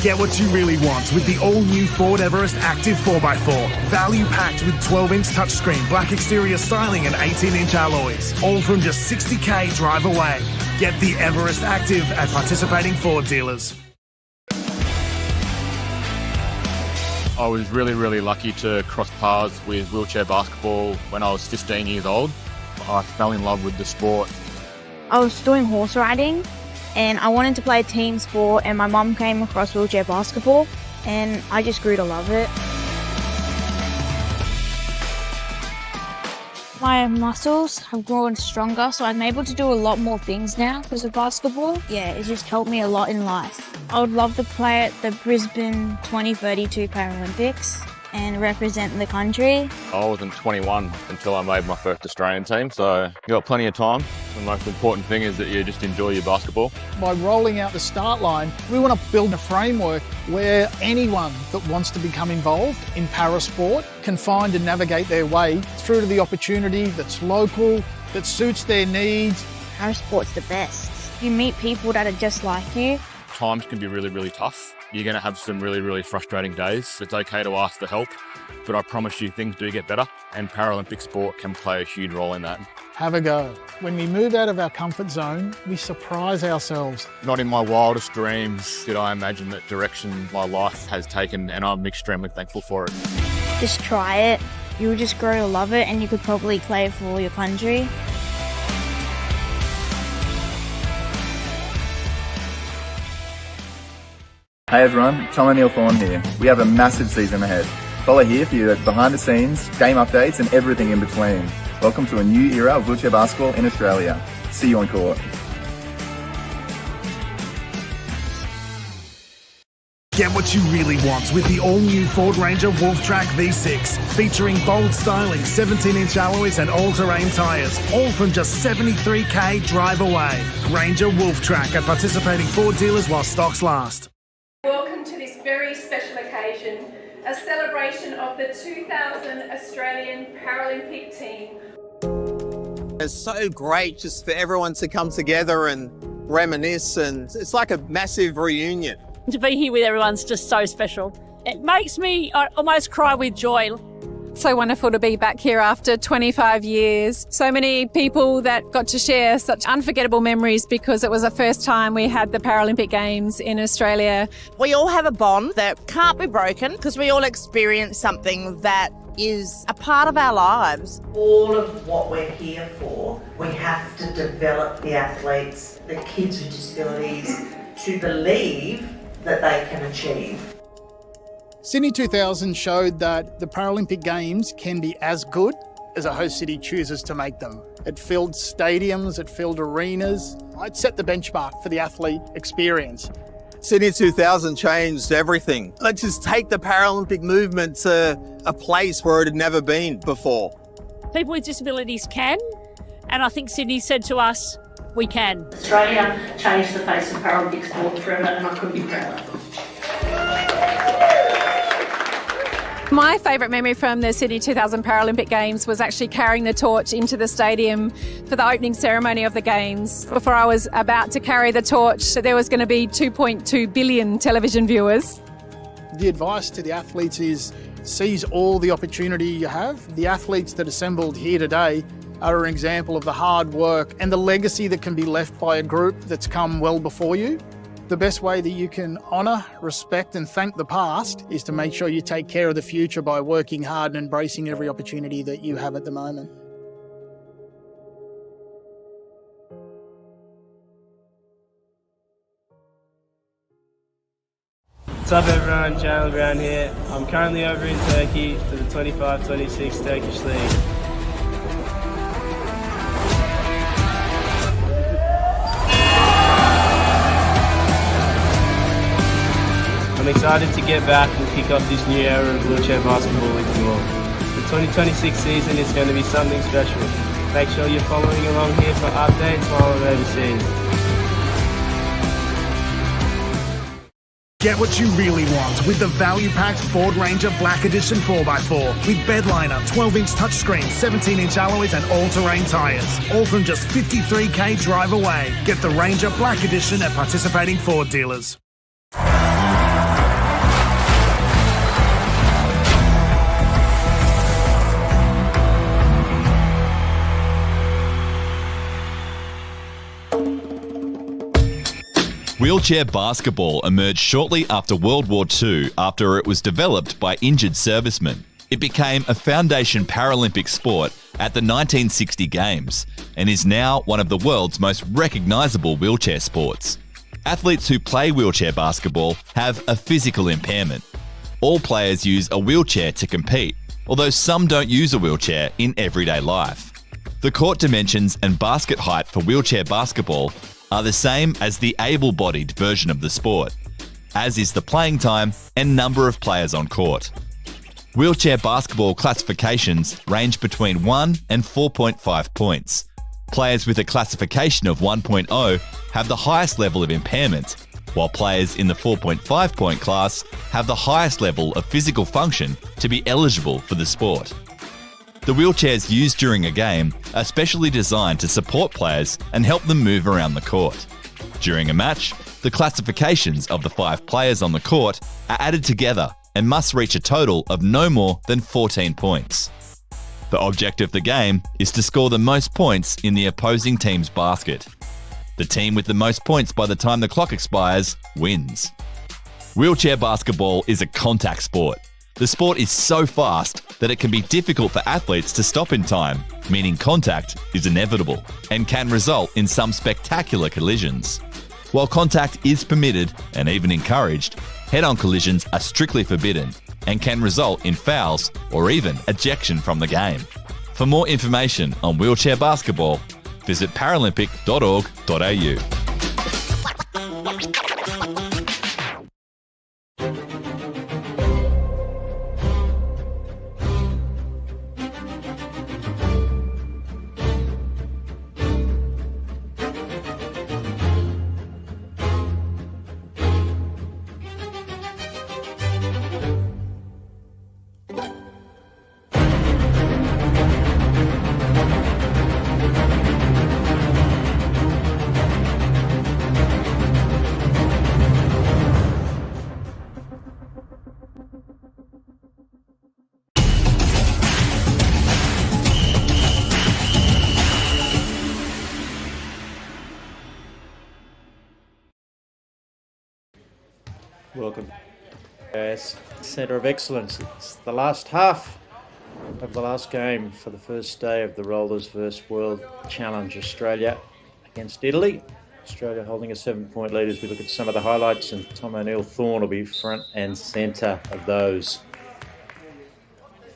Get what you really want with the all-new Ford Everest Active 4x4. Value packed with 12-inch touchscreen, black exterior styling and 18-inch alloys. All from just $60,000 drive away. Get the Everest Active at participating Ford dealers. I was really lucky to cross paths with wheelchair basketball when I was 15 years old. I fell in love with the sport. I was doing horse riding and I wanted to play a team sport, and my mum came across wheelchair basketball and I just grew to love it. My muscles have grown stronger, so I'm able to do a lot more things now because of basketball. Yeah, it just helped me a lot in life. I would love to play at the Brisbane 2032 Paralympics. and represent the country. I wasn't 21 until I made my first Australian team, so you got plenty of time. The most important thing is that you just enjoy your basketball. By rolling out the start line, we want to build a framework where anyone that wants to become involved in parasport can find and navigate their way through to the opportunity that's local, that suits their needs. Parasport's the best. You meet people that are just like you. Times can be really, really tough. You're going to have some really, really frustrating days. It's okay to ask for help, but I promise you things do get better, and Paralympic sport can play a huge role in that. Have a go. When we move out of our comfort zone, we surprise ourselves. Not in my wildest dreams did I imagine that direction my life has taken, and I'm extremely thankful for it. Just try it. You'll just grow to love it, and you could probably play for your country. Hey everyone, Tom O'Neill Thorne here. We have a massive season ahead. Follow here for your behind the scenes, game updates and everything in between. Welcome to a new era of wheelchair basketball in Australia. See you on court. Get what you really want with the all-new Ford Ranger Wolf Track V6, featuring bold styling, 17-inch alloys and all-terrain tyres, all from just $73,000 drive away. Ranger Wolf Track at participating Ford dealers while stocks last. Welcome to this very special occasion, a celebration of the 2000 Australian Paralympic team. It's so great just for everyone to come together and reminisce, and it's like a massive reunion. To be here with everyone's just so special. It makes me almost cry with joy. So wonderful to be back here after 25 years. So many people that got to share such unforgettable memories because it was the first time we had the Paralympic Games in Australia. We all have a bond that can't be broken because we all experience something that is a part of our lives. All of what we're here for, we have to develop the athletes, the kids with disabilities, to believe that they can achieve. Sydney 2000 showed that the Paralympic Games can be as good as a host city chooses to make them. It filled stadiums, it filled arenas. It set the benchmark for the athlete experience. Sydney 2000 changed everything. Let's just take the Paralympic movement to a place where it had never been before. People with disabilities can, and I think Sydney said to us, we can. Australia changed the face of Paralympic sport forever, and I couldn't be prouder. My favourite memory from the Sydney 2000 Paralympic Games was actually carrying the torch into the stadium for the opening ceremony of the Games. Before I was about to carry the torch, there was going to be 2.2 billion television viewers. The advice to the athletes is seize all the opportunity you have. The athletes that assembled here today are an example of the hard work and the legacy that can be left by a group that's come well before you. The best way that you can honour, respect and thank the past is to make sure you take care of the future by working hard and embracing every opportunity that you have at the moment. What's up everyone, Jalen Brown here. I'm currently over in Turkey for the 25-26 Turkish League. I'm excited to get back and kick off this new era of wheelchair basketball with you all. The 2026 season is going to be something special. Make sure you're following along here for updates while I'm overseas. Get what you really want with the value-packed Ford Ranger Black Edition 4x4 with bedliner, 12-inch touchscreen, 17-inch alloys and all-terrain tyres, all from just $53,000 drive away. Get the Ranger Black Edition at participating Ford dealers. Wheelchair basketball emerged shortly after World War II after it was developed by injured servicemen. It became a foundation Paralympic sport at the 1960 Games and is now one of the world's most recognisable wheelchair sports. Athletes who play wheelchair basketball have a physical impairment. All players use a wheelchair to compete, although some don't use a wheelchair in everyday life. The court dimensions and basket height for wheelchair basketball are the same as the able-bodied version of the sport, as is the playing time and number of players on court. Wheelchair basketball classifications range between 1 and 4.5 points. Players with a classification of 1.0 have the highest level of impairment, while players in the 4.5 point class have the highest level of physical function to be eligible for the sport. The wheelchairs used during a game are specially designed to support players and help them move around the court. During a match, the classifications of the 5 players on the court are added together and must reach a total of no more than 14 points. The object of the game is to score the most points in the opposing team's basket. The team with the most points by the time the clock expires wins. Wheelchair basketball is a contact sport. The sport is so fast that it can be difficult for athletes to stop in time, meaning contact is inevitable and can result in some spectacular collisions. While contact is permitted and even encouraged, head-on collisions are strictly forbidden and can result in fouls or even ejection from the game. For more information on wheelchair basketball, visit paralympic.org.au. Welcome. AUS Centre of Excellence. It's the last half of the last game for the first day of the Rollers vs World Challenge Australia against Italy. Australia holding a 7-point lead as we look at some of the highlights, and Tom O'Neill-Thorne will be front and centre of those.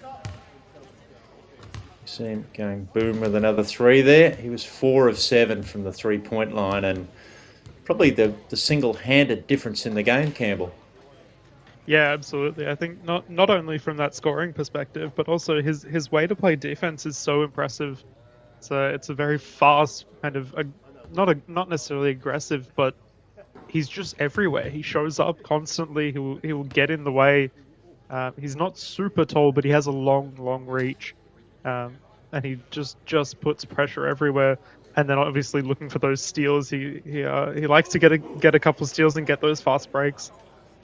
You see him going boom with another 3 there. He was 4 of 7 from the 3-point line, and probably the single-handed difference in the game, Campbell. Yeah, absolutely. I think not only from that scoring perspective, but also his way to play defense is so impressive. It's a very fast kind of not necessarily aggressive, but he's just everywhere. He shows up constantly. He will get in the way. He's not super tall, but he has a long reach, and he just puts pressure everywhere. And then obviously looking for those steals, he likes to get a couple of steals and get those fast breaks.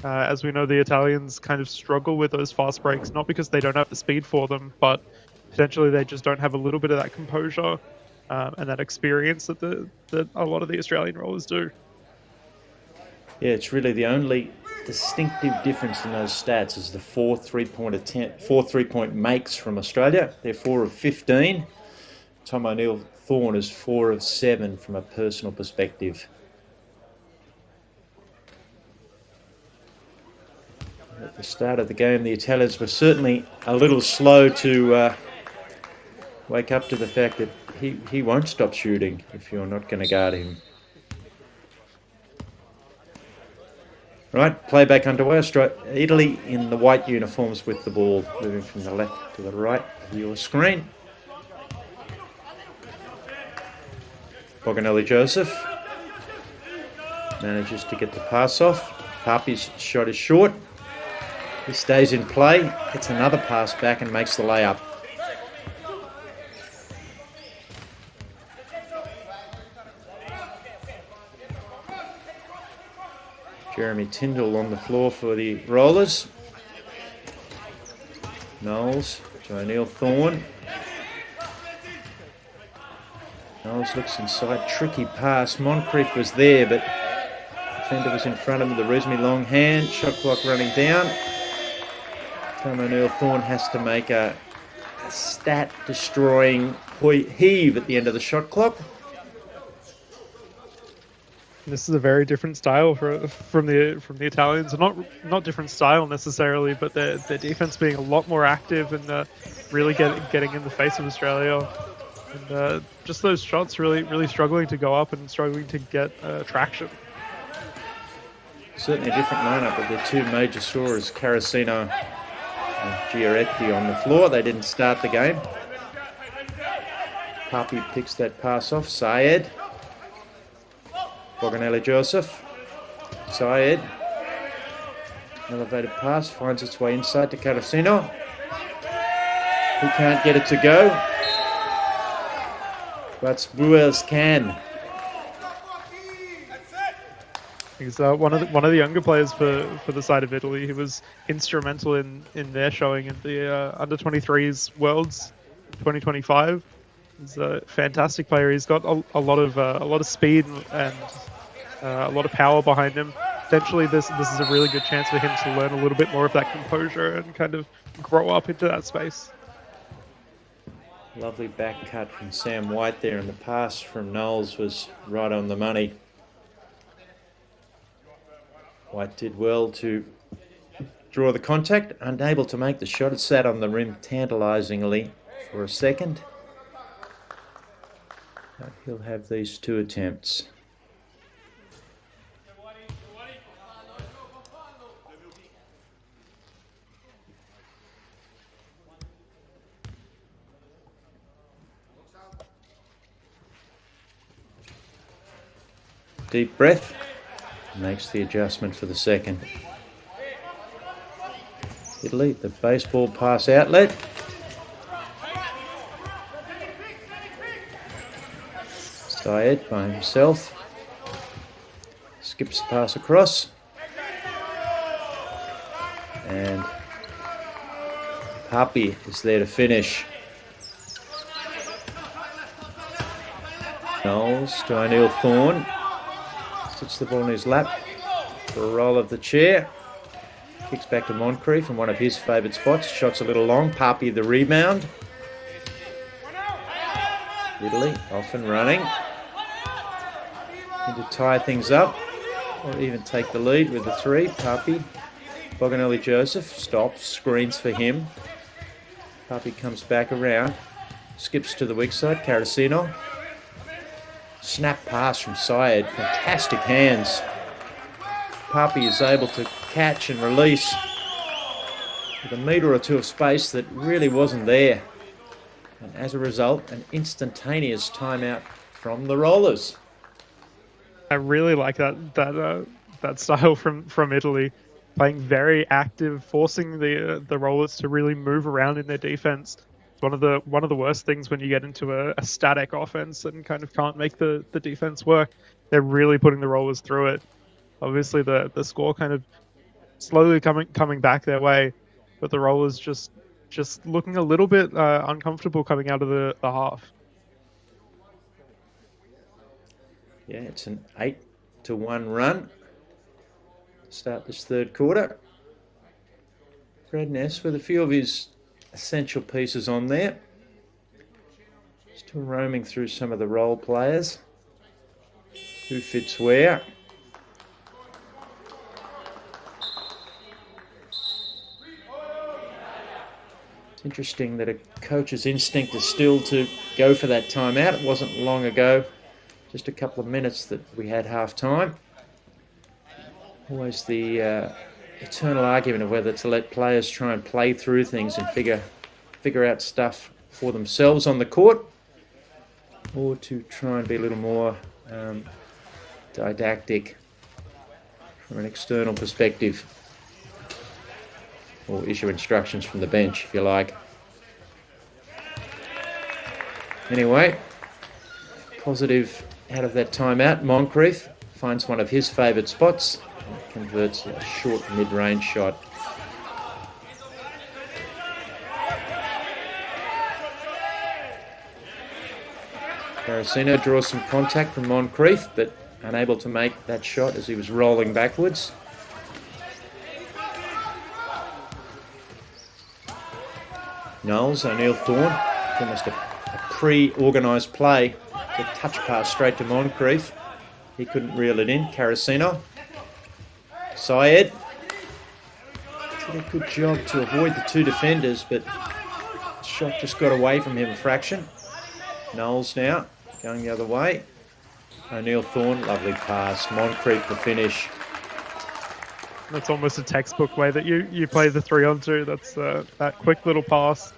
As we know, the Italians kind of struggle with those fast breaks, not because they don't have the speed for them, but potentially they just don't have a little bit of that composure and that experience that a lot of the Australian rollers do. Yeah, it's really the only distinctive difference in those stats is the 4 3-point makes from Australia. They're 4 of 15. Tom O'Neill-Thorne is 4 of 7 from a personal perspective. At the start of the game, the Italians were certainly a little slow to wake up to the fact that he won't stop shooting if you're not going to guard him. Right, playback underway. Italy in the white uniforms with the ball, moving from the left to the right of your screen. Boganelli Joseph manages to get the pass off. Papi's shot is short. He stays in play, gets another pass back and makes the layup. Jeremy Tyndall on the floor for the Rollers. Knowles to O'Neill-Thorne. Knowles looks inside, tricky pass. Moncrief was there, but the defender was in front of him with a reasonably long hand. Shot clock running down. Tom O'Neill-Thorne has to make a stat-destroying heave at the end of the shot clock. This is a very different style from the Italians. Not different style necessarily, but their defense being a lot more active and really getting in the face of Australia. And just those shots really struggling to go up and struggling to get traction. Certainly a different lineup with their 2 major scorers, Carasino and Giaretti on the floor. They didn't start the game. Papi picks that pass off. Syed. Boganelli Joseph. Syed. Elevated pass, finds its way inside to Carasino. He can't get it to go. But Buels can. He's one of the younger players for the side of Italy. He was instrumental in their showing at the under-23s Worlds 2025. He's a fantastic player. He's got a lot of speed and a lot of power behind him. Potentially, this is a really good chance for him to learn a little bit more of that composure and kind of grow up into that space. Lovely back cut from Sam White there, and the pass from Knowles was right on the money. White did well to draw the contact, unable to make the shot. It sat on the rim tantalisingly for a second. But he'll have these two attempts. Deep breath, makes the adjustment for the second. Italy, the baseball pass outlet. Syed by himself. Skips the pass across. And Papi is there to finish. Knowles to O'Neill Thorne. Sits the ball in his lap for a roll of the chair. Kicks back to Moncrief from one of his favourite spots. Shot's a little long. Papi the rebound. Italy off and running. Need to tie things up or even take the lead with the three. Papi. Boganelli Joseph stops, screens for him. Papi comes back around. Skips to the weak side. Carasino. Snap pass from Syed, fantastic hands. Papi is able to catch and release with a metre or two of space that really wasn't there. And as a result, an instantaneous timeout from the Rollers. I really like that style from Italy, playing very active, forcing the Rollers to really move around in their defense. One of the worst things when you get into a static offense and kind of can't make the defense work. They're really putting the Rollers through it. Obviously, the score kind of slowly coming back their way, but the Rollers just looking a little bit uncomfortable coming out of the half. Yeah, it's an 8-1 run. Start this third quarter. Brad Ness with a few of his essential pieces on there. Still roaming through some of the role players. Who fits where? It's interesting that a coach's instinct is still to go for that timeout. It wasn't long ago, just a couple of minutes, that we had half time. Always the eternal argument of whether to let players try and play through things and figure out stuff for themselves on the court, or to try and be a little more didactic from an external perspective, or issue instructions from the bench, if you like. Anyway, positive out of that timeout. Moncrief finds one of his favourite spots and converts a short mid-range shot. Carasino draws some contact from Moncrief, but unable to make that shot as he was rolling backwards. Knowles, O'Neill Thorne, almost a pre-organised play. A touch pass straight to Moncrief. He couldn't reel it in. Carasino. Syed. Did a good job to avoid the two defenders, but the shot just got away from him a fraction. Knowles now, going the other way. O'Neill Thorne, lovely pass. Moncrief to finish. That's almost a textbook way that you play the 3-on-2. That's that quick little pass.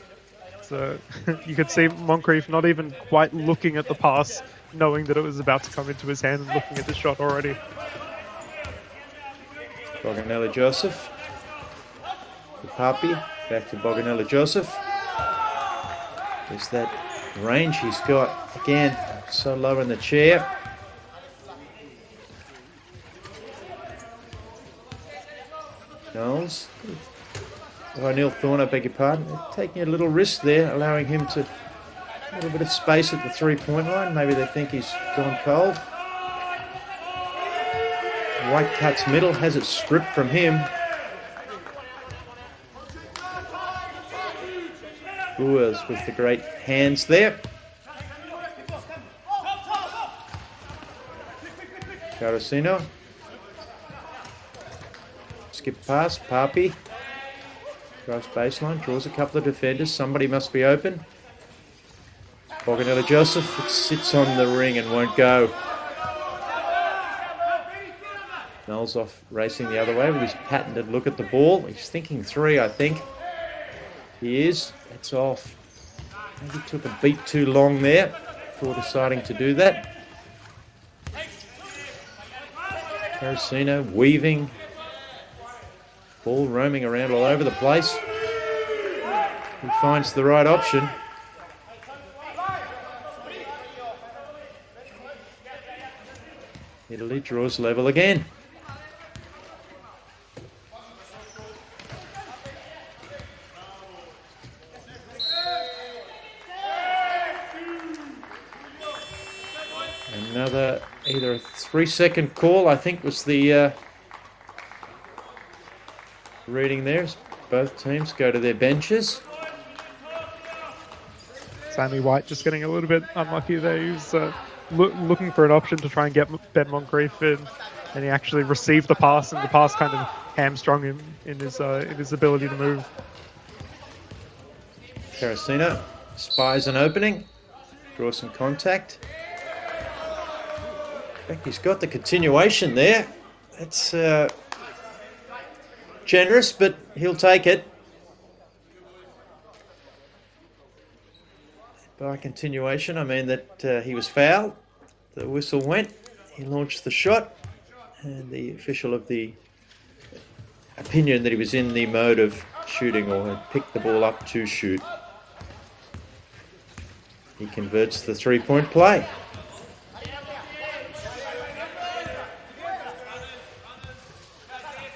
So you could see Moncrief not even quite looking at the pass, knowing that it was about to come into his hand and looking at the shot already. Boganelli Joseph. To Papi. Back to Boganelli Joseph. There's that range he's got. Again, so low in the chair. Knowles. O'Neill Thorne, I beg your pardon. Taking a little risk there, allowing him to a little bit of space at the 3-point line. Maybe they think he's gone cold. White cuts middle, has it stripped from him. Boers with the great hands there. Carosino. Skip pass, Papi. Drives baseline, draws a couple of defenders. Somebody must be open. Boganelli Joseph, it sits on the ring and won't go. Knowles off racing the other way with his patented look at the ball. He's thinking 3, I think. He is. It's off. Maybe took a beat too long there before deciding to do that. Carosino weaving. Ball roaming around all over the place. He finds the right option. Italy draws level again. Another either a 3-second call, I think was the reading there. As both teams go to their benches. Sammy White just getting a little bit unlucky there. He was looking for an option to try and get Ben Moncrief in, and he actually received the pass, and the pass kind of hamstrung him in his ability to move. Carosino spies an opening, draws some contact. In fact, he's got the continuation there. It's generous, but he'll take it. By continuation, I mean that he was fouled. The whistle went. He launched the shot, and the official of the opinion that he was in the mode of shooting or had picked the ball up to shoot. He converts the 3-point play.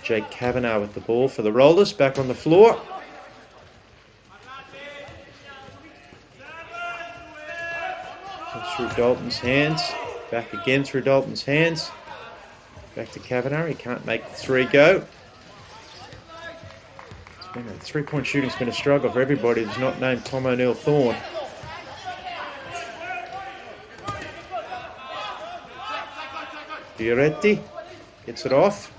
Jake Kavanagh with the ball for the Rollers, back on the floor. Through Dalton's hands, back again through Dalton's hands. Back to Kavanagh, he can't make the 3 go. It's been a 3-point shooting's been a struggle for everybody who's not named Tom O'Neill Thorne. Fioretti gets it off.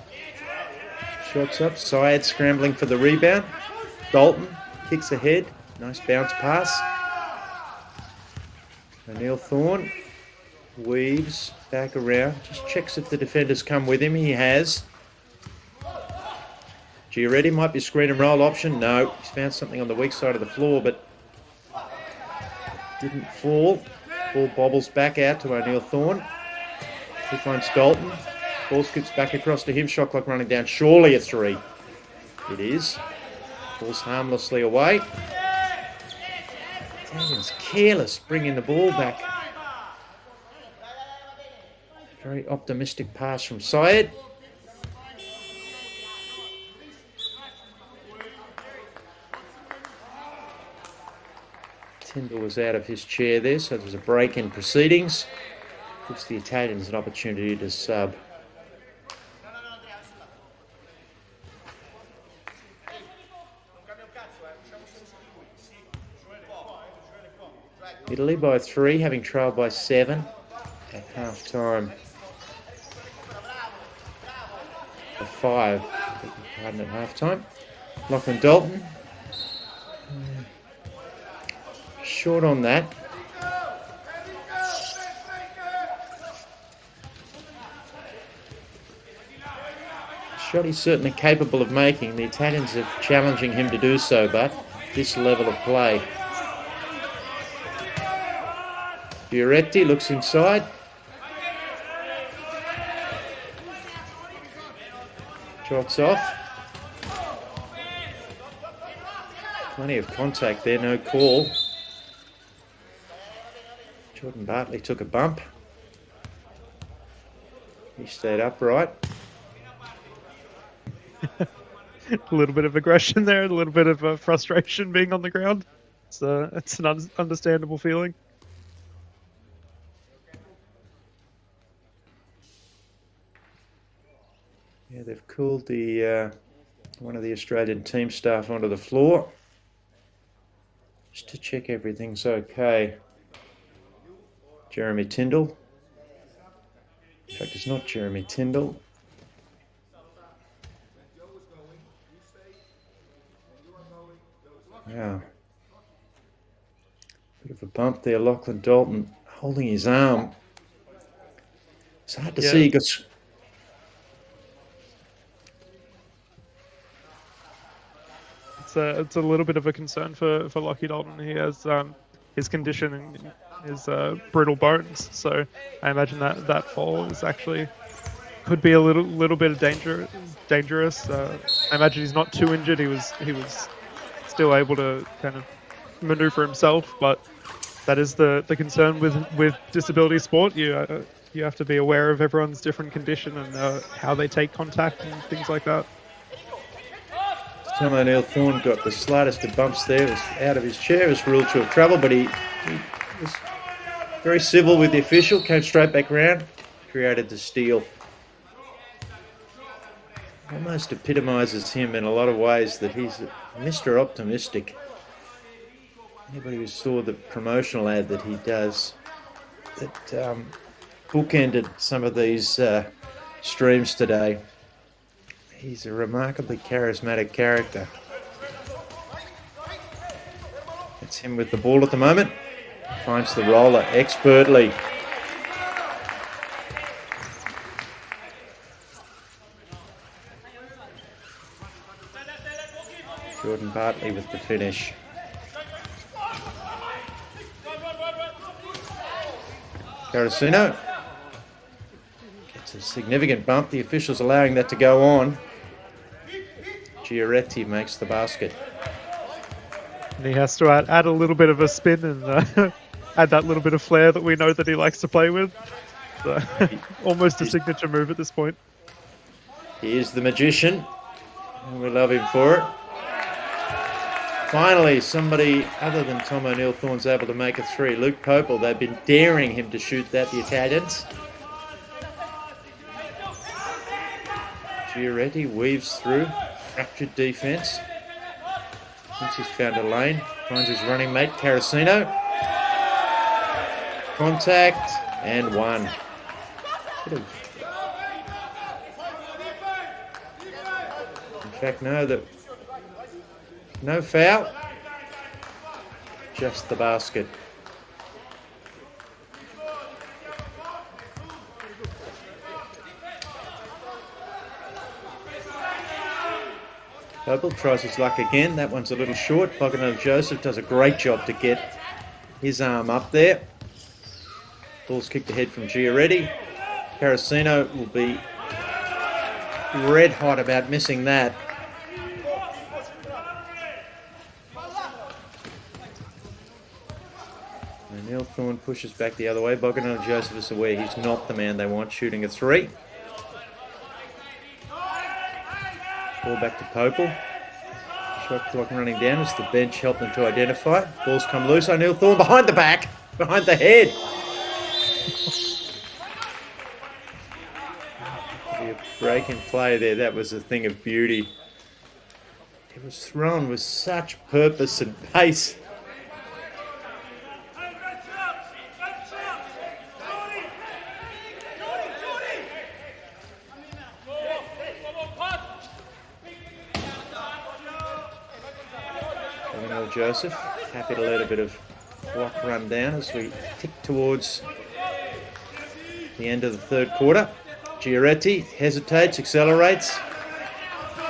Shots up, Syed scrambling for the rebound. Dalton kicks ahead, nice bounce pass. O'Neill Thorne weaves back around, just checks if the defenders come with him. He has. Giaretti might be screen and roll option. No, he's found something on the weak side of the floor, but didn't fall. Ball bobbles back out to O'Neill Thorne. He finds Dalton. Ball skips back across to him. Shot clock running down. Surely a 3. It is. Ball's harmlessly away. Italians careless bringing the ball back. Very optimistic pass from Syed. Tyndall was out of his chair there, so there's a break in proceedings. Gives the Italians an opportunity to sub. Italy by 3, having trailed by 7 at half time. 5, pardon, at half time. Lachlan Dalton. Short on that. shot he's certainly capable of making. The Italians are challenging him to do so, but this level of play. Fioretti looks inside. Trots off. Plenty of contact there, no call. Jordan Bartley took a bump. He stayed upright. A little bit of aggression there, a little bit of frustration being on the ground. It's an understandable feeling. Yeah, they've called the one of the Australian team staff onto the floor just to check everything's okay. Jeremy Tyndall. In fact, it's not Jeremy Tyndall. Yeah. Bit of a bump there, Lachlan Dalton holding his arm. It's hard to see. He got... It's a little bit of a concern for Lockie Dalton. He has his condition and his brittle bones, so I imagine that fall is actually could be a little bit of dangerous. I imagine he's not too injured. He was still able to kind of maneuver himself, but that is the concern with disability sport. You have to be aware of everyone's different condition and how they take contact and things like that. Tom O'Neill Thorne got the slightest of bumps there. Was out of his chair, was ruled to have trouble, but he was very civil with the official, came straight back round, created the steal. Almost epitomises him in a lot of ways, that he's Mr. Optimistic. Anybody who saw the promotional ad that he does, that bookended some of these streams today. He's a remarkably charismatic character. It's him with the ball at the moment. Finds the roller expertly. Jordan Bartley with the finish. Carasino gets a significant bump. The officials allowing that to go on. Giaretti makes the basket. And he has to add a little bit of a spin and add that little bit of flair that we know that he likes to play with. So, almost a signature move at this point. He is the magician, and we love him for it. Finally, somebody other than Tom O'Neill Thorne's able to make a three. Luke Popel, they've been daring him to shoot that, the Italians. Giaretti weaves through. Fractured defence. Thinks he's found a lane. Finds his running mate, Carasino. Contact and one. In fact, no foul. Just the basket. Popel tries his luck again. That one's a little short. Bogdanov Joseph does a great job to get his arm up there. Ball's kicked ahead from Giaretti. Carasino will be red hot about missing that. O'Neill Thorne pushes back the other way. Bogdanov Joseph is aware he's not the man they want shooting a three. Ball back to Popel. Shot clock running down as the bench helped them to identify. Ball's come loose. O'Neill Thorne behind the back, behind the head. A break in play there. That was a thing of beauty. It was thrown with such purpose and pace. Joseph, happy to let a bit of clock run down as we tick towards the end of the third quarter. Giaretti hesitates, accelerates,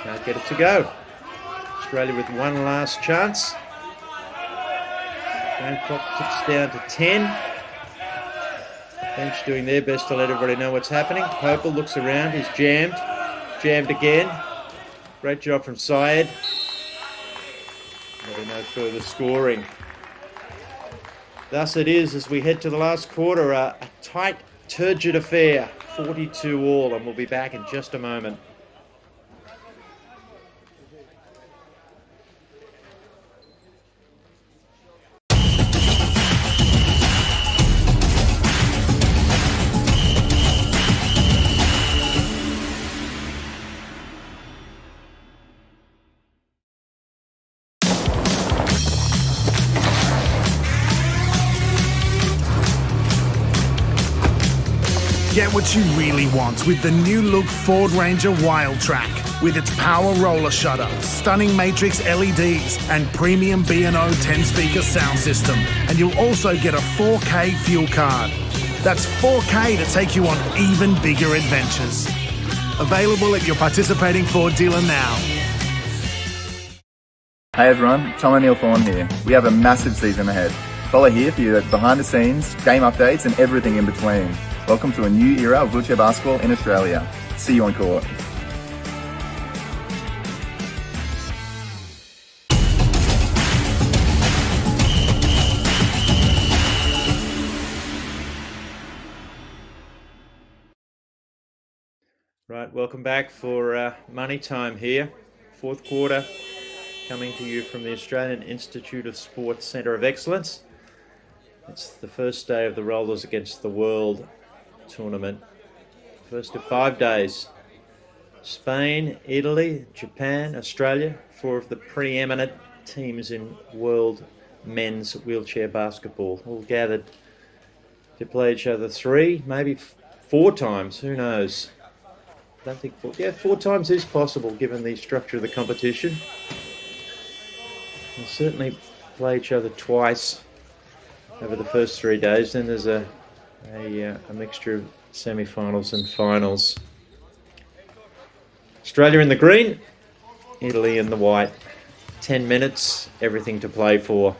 Can't get it to go. Australia with one last chance. Game clock ticks down to 10. Bench doing their best to let everybody know what's happening. Popel looks around, he's jammed. Jammed again. Great job from Syed. Maybe no further scoring. Thus it is, as we head to the last quarter, a tight, turgid affair. 42 all, and we'll be back in just a moment. Get what you really want with the new look Ford Ranger Wild Track. With its power roller shutter, stunning matrix LEDs, and premium B&O 10-speaker sound system. And you'll also get a 4K fuel card. That's 4K to take you on even bigger adventures. Available at your participating Ford dealer now. Hey everyone, Tom O'Neill Thorne here. We have a massive season ahead. Follow here for your behind the scenes, game updates and everything in between. Welcome to a new era of wheelchair basketball in Australia. See you on court. Right, welcome back for money time here. Fourth quarter, coming to you from the Australian Institute of Sport Centre of Excellence. It's the first day of the Rollers Against the World tournament. First of 5 days. Spain, Italy, Japan, Australia, four of the preeminent teams in world men's wheelchair basketball, all gathered to play each other 3, maybe 4 times, who knows. I don't think 4, yeah, 4 times is possible given the structure of the competition. We'll certainly play each other twice over the first 3 days. Then there's a mixture of semi-finals and finals. Australia in the green, Italy in the white. 10 minutes, everything to play for.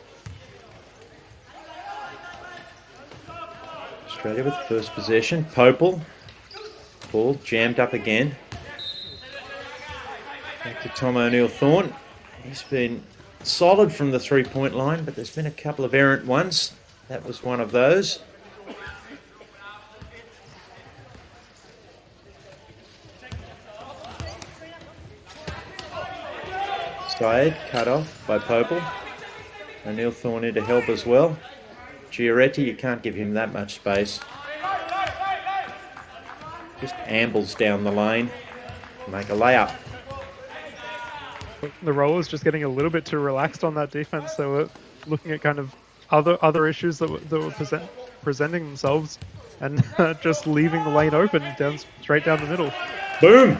Australia with first possession. Popel, ball jammed up again. Back to Tom O'Neill Thorne. He's been solid from the three-point line, but there's been a couple of errant ones. That was one of those. Syed cut off by Popel. O'Neill Thorne in to help as well. Giaretti, you can't give him that much space. Just ambles down the lane to make a layup. The Rollers just getting a little bit too relaxed on that defense. They were looking at kind of other issues that were presenting themselves and just leaving the lane open straight down the middle. Boom!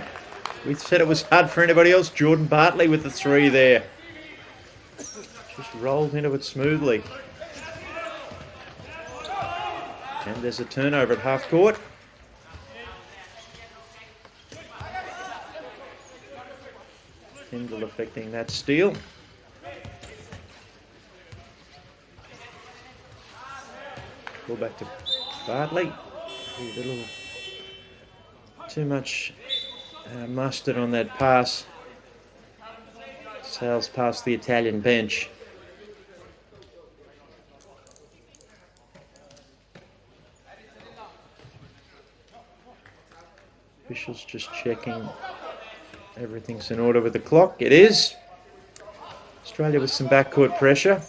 We said it was hard for anybody else. Jordan Bartley with the 3 there. Just rolled into it smoothly. And there's a turnover at half court. Kendall affecting that steal. Ball back to Bartley. A little too much mustard on that pass. Sails past the Italian bench. Officials just checking everything's in order with the clock. It is. Australia with some backcourt pressure.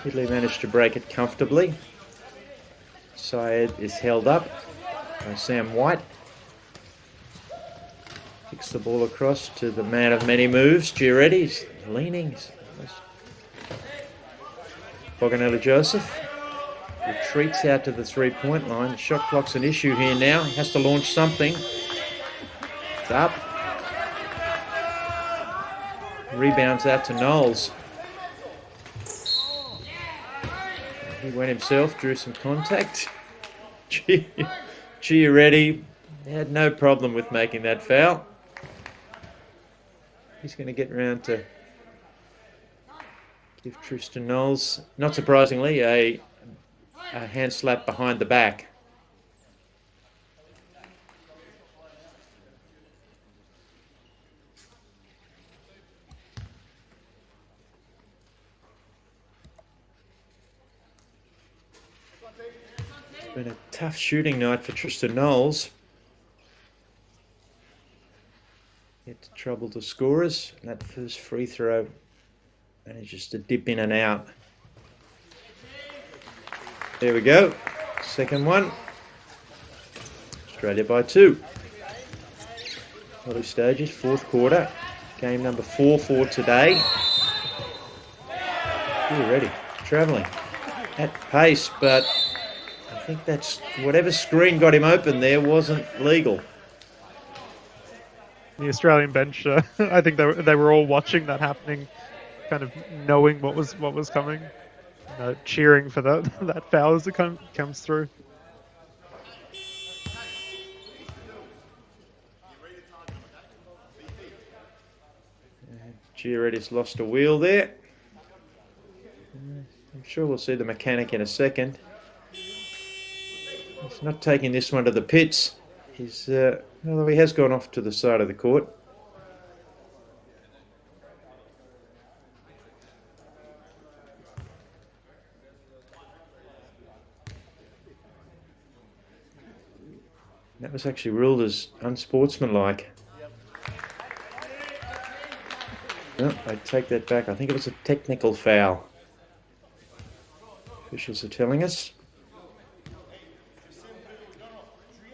Italy managed to break it comfortably. Syed is held up by Sam White. Kicks the ball across to the man of many moves, Giaretti's leaning. Boganelli Joseph retreats out to the three-point line. The shot clock's an issue here now. He has to launch something. It's up. Rebounds out to Knowles. He went himself, drew some contact. Giaretti He had no problem with making that foul. He's going to get around to give Tristan Knowles, not surprisingly, a hand slap behind the back. It's been a tough shooting night for Tristan Knowles. Get to trouble the scorers. That first free throw manages to dip in and out. There we go. Second one. Australia by 2. Early stages, fourth quarter. Game number 4 for today. Already travelling at pace, but I think that's whatever screen got him open there wasn't legal. The Australian bench, I think they were all watching that happening, kind of knowing what was coming, cheering for that foul as it comes through. Giaretti's lost a wheel there. I'm sure we'll see the mechanic in a second. He's not taking this one to the pits. He's, although he has gone off to the side of the court. That was actually ruled as unsportsmanlike. No, I take that back. I think it was a technical foul. Officials are telling us.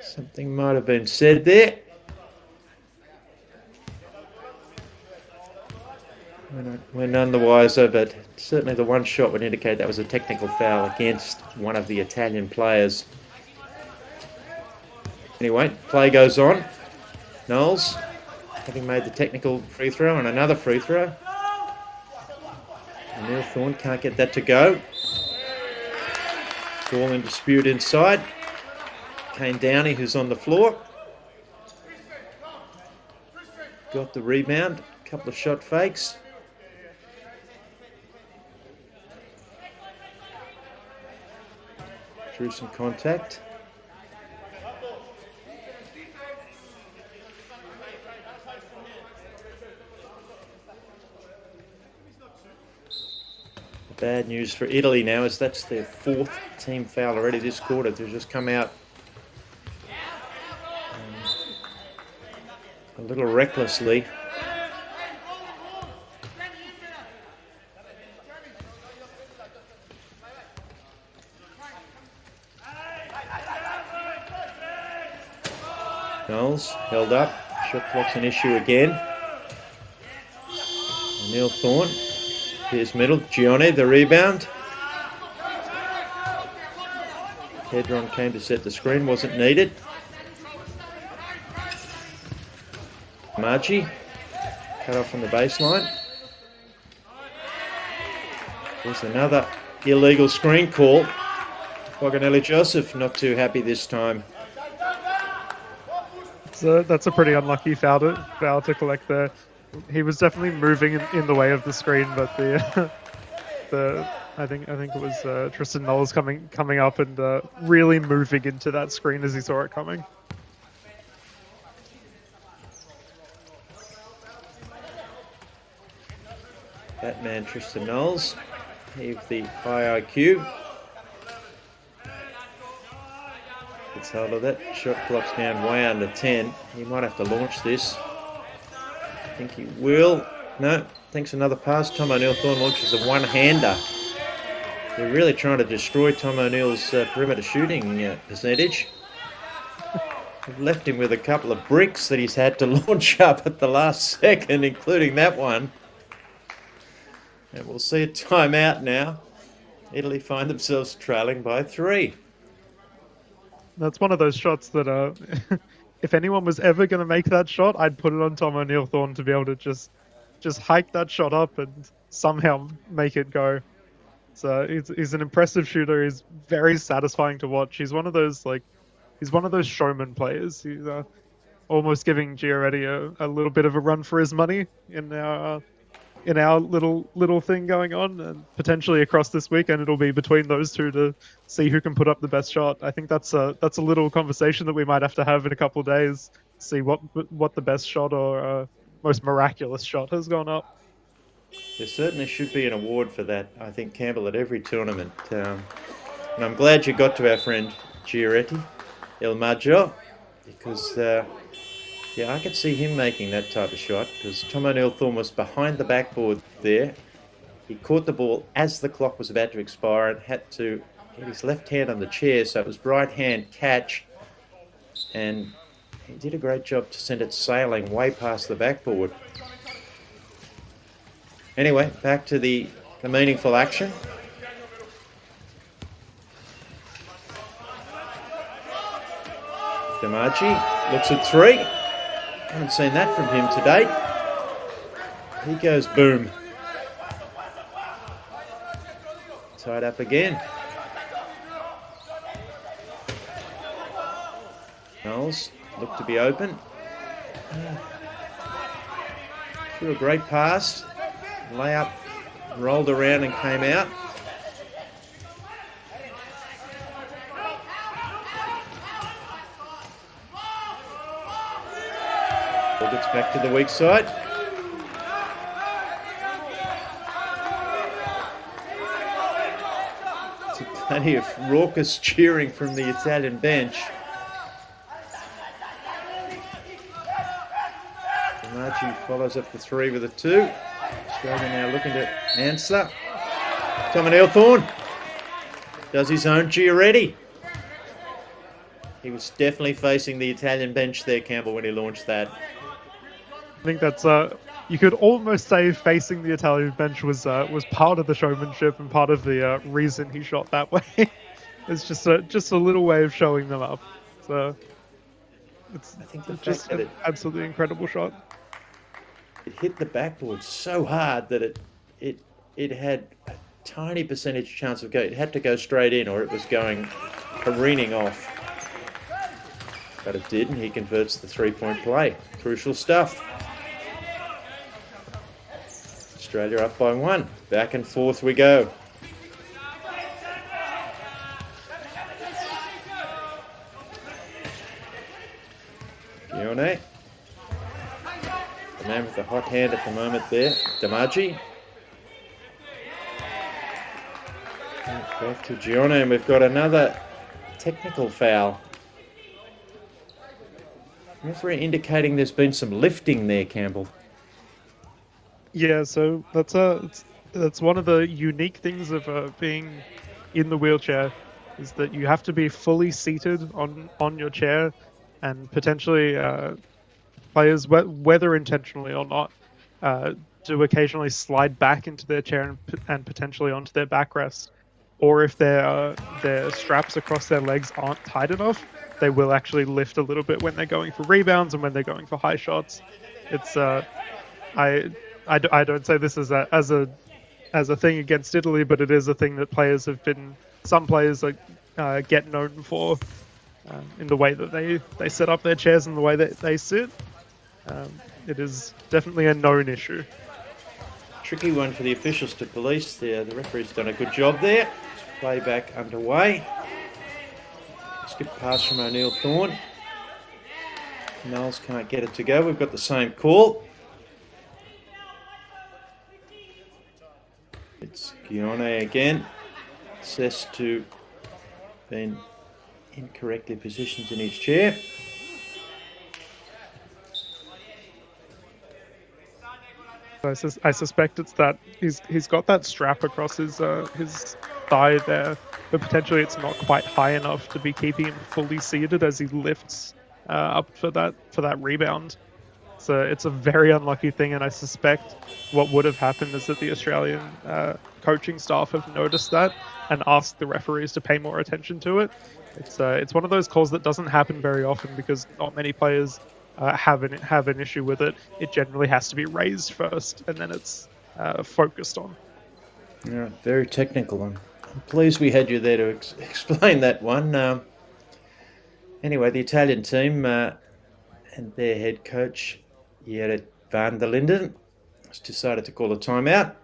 Something might have been said there. We're none the wiser, but certainly the one shot would indicate that was a technical foul against one of the Italian players. Anyway, play goes on. Knowles, having made the technical free throw and another free throw. Neil Thorne can't get that to go. Ball in dispute inside. Kane Downey, who's on the floor. Got the rebound. A couple of shot fakes. Drew some contact. Bad news for Italy now, as that's their 4th team foul already this quarter. They've just come out a little recklessly. Knowles held up. Shot clock's an issue again. Neil Thorne. Here's middle. Gione, the rebound. Hedron came to set the screen, wasn't needed. Margie, cut off from the baseline. There's another illegal screen call. Boganelli Joseph not too happy this time. So that's a pretty unlucky foul to collect there. He was definitely moving in the way of the screen, but I think it was Tristan Knowles coming up and really moving into that screen as he saw it coming. That man Tristan Knowles, heave the IIQ. Gets hold of that. Shot clock's down way under 10. He might have to launch this. I think he will. No, thanks another pass. Tom O'Neill Thorne launches a one-hander. They're really trying to destroy Tom O'Neill's perimeter shooting percentage. They've left him with a couple of bricks that he's had to launch up at the last second, including that one. And we'll see a timeout now. Italy find themselves trailing by 3. That's one of those shots that if anyone was ever going to make that shot, I'd put it on Tom O'Neill Thorne to be able to just hike that shot up and somehow make it go. So he's an impressive shooter. He's very satisfying to watch. He's one of those he's one of those showman players. He's almost giving Giaretti a little bit of a run for his money in our little thing going on, and potentially across this weekend it'll be between those two to see who can put up the best shot. I think that's a little conversation that we might have to have in a couple of days. See what the best shot or most miraculous shot has gone up. There certainly should be an award for that, I think, Campbell, at every tournament. And I'm glad you got to our friend Giaretti, El Maggio, because yeah, I could see him making that type of shot, because Tom O'Neill-Thorne was behind the backboard there. He caught the ball as the clock was about to expire and had to get his left hand on the chair, so it was right hand catch, and he did a great job to send it sailing way past the backboard. Anyway, back to the meaningful action. Damaji looks at three. Haven't seen that from him to date. He goes boom. Tied up again. Knowles looked to be open. Threw a great pass. Layup rolled around and came out. Ball gets back to the weak side. It's plenty of raucous cheering from the Italian bench. Marchi follows up the three with a two. Australia now looking to answer. Tom O'Neill-Thorne does his own Giaretti. He was definitely facing the Italian bench there, Campbell, when he launched that. I think that's you could almost say facing the Italian bench was part of the showmanship and part of the reason he shot that way. It's just a little way of showing them up. So it's just an absolutely incredible shot. It hit the backboard so hard that it had a tiny percentage chance of going. It had to go straight in, or it was going careening off. But it did, and he converts the three-point play. Crucial stuff. Australia up by one. Back and forth we go. Gione. The man with the hot hand at the moment there, Damaji. Back to Gione, and we've got another technical foul. Referee indicating there's been some lifting there, Campbell. Yeah, so that's one of the unique things of being in the wheelchair, is that you have to be fully seated on your chair, and potentially players, whether intentionally or not, do occasionally slide back into their chair and potentially onto their backrest. Or if their straps across their legs aren't tight enough, they will actually lift a little bit when they're going for rebounds and when they're going for high shots. It's I don't say this as a thing against Italy, but it is a thing that some players get known for in the way that they set up their chairs and the way that they sit. It is definitely a known issue. Tricky one for the officials to police there. The referee's done a good job there. Play back underway. Skip pass from O'Neill-Thorne. Knowles can't get it to go. We've got the same call. It's Gione again. Says to been incorrectly positioned in his chair. I suspect it's that he's got that strap across his thigh there, but potentially it's not quite high enough to be keeping him fully seated as he lifts up for that rebound. So it's a very unlucky thing, and I suspect what would have happened is that the Australian coaching staff have noticed that and asked the referees to pay more attention to it. It's one of those calls that doesn't happen very often because not many players have an issue with it. It generally has to be raised first, and then it's focused on. Yeah, very technical. I'm pleased we had you there to explain that one. Anyway, the Italian team and their head coach, Jere van der Linden, has decided to call a timeout.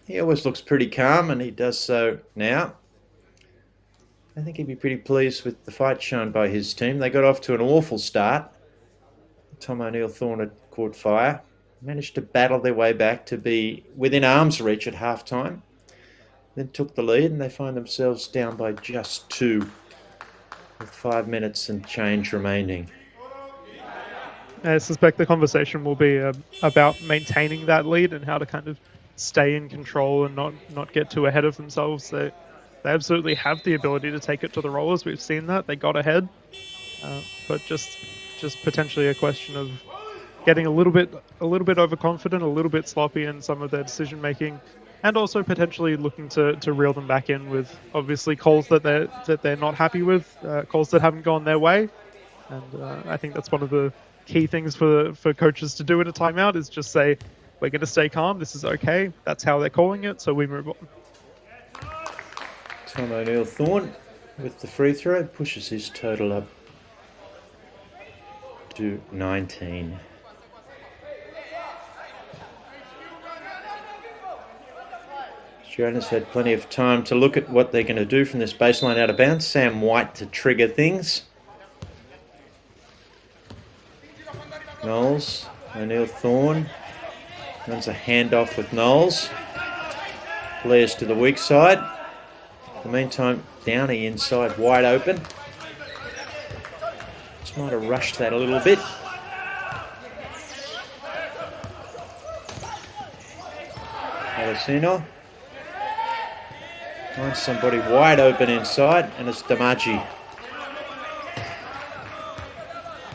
He always looks pretty calm, and he does so now. I think he'd be pretty pleased with the fight shown by his team. They got off to an awful start. Tom O'Neill-Thorne had caught fire, managed to battle their way back to be within arm's reach at halftime, then took the lead, and they find themselves down by just 2 with 5 minutes and change remaining. I suspect the conversation will be about maintaining that lead and how to kind of stay in control and not get too ahead of themselves. They absolutely have the ability to take it to the Rollers. We've seen that. They got ahead. But just potentially a question of getting a little bit overconfident, a little bit sloppy in some of their decision making, and also potentially looking to reel them back in with obviously calls that they're not happy with, calls that haven't gone their way. And I think that's one of the key things for coaches to do in a timeout is just say, we're going to stay calm, this is okay, that's how they're calling it, so we move on. Tom O'Neill-Thorne with the free throw pushes his total up to 19. Australians had plenty of time to look at what they're going to do from this baseline out of bounds. Sam White to trigger things. Knowles, O'Neill-Thorne runs a handoff with Knowles. Blair's to the weak side. In the meantime, Downey inside wide open. Just might have rushed that a little bit. Alessino finds somebody wide open inside, and it's Damaji.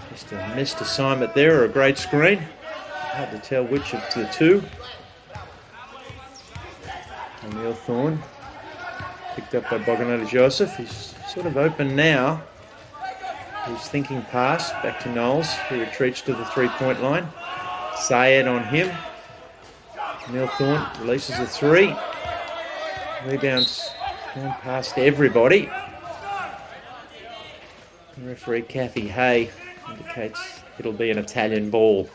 Just a missed assignment there, or a great screen. Hard to tell which of the two. O'Neill-Thorne picked up by Boganelli Joseph. He's sort of open now. He's thinking pass back to Knowles. He retreats to the three-point line. Sayed on him. O'Neill-Thorne releases a three. Rebounds going past everybody. The referee Kathy Hay indicates it'll be an Italian ball.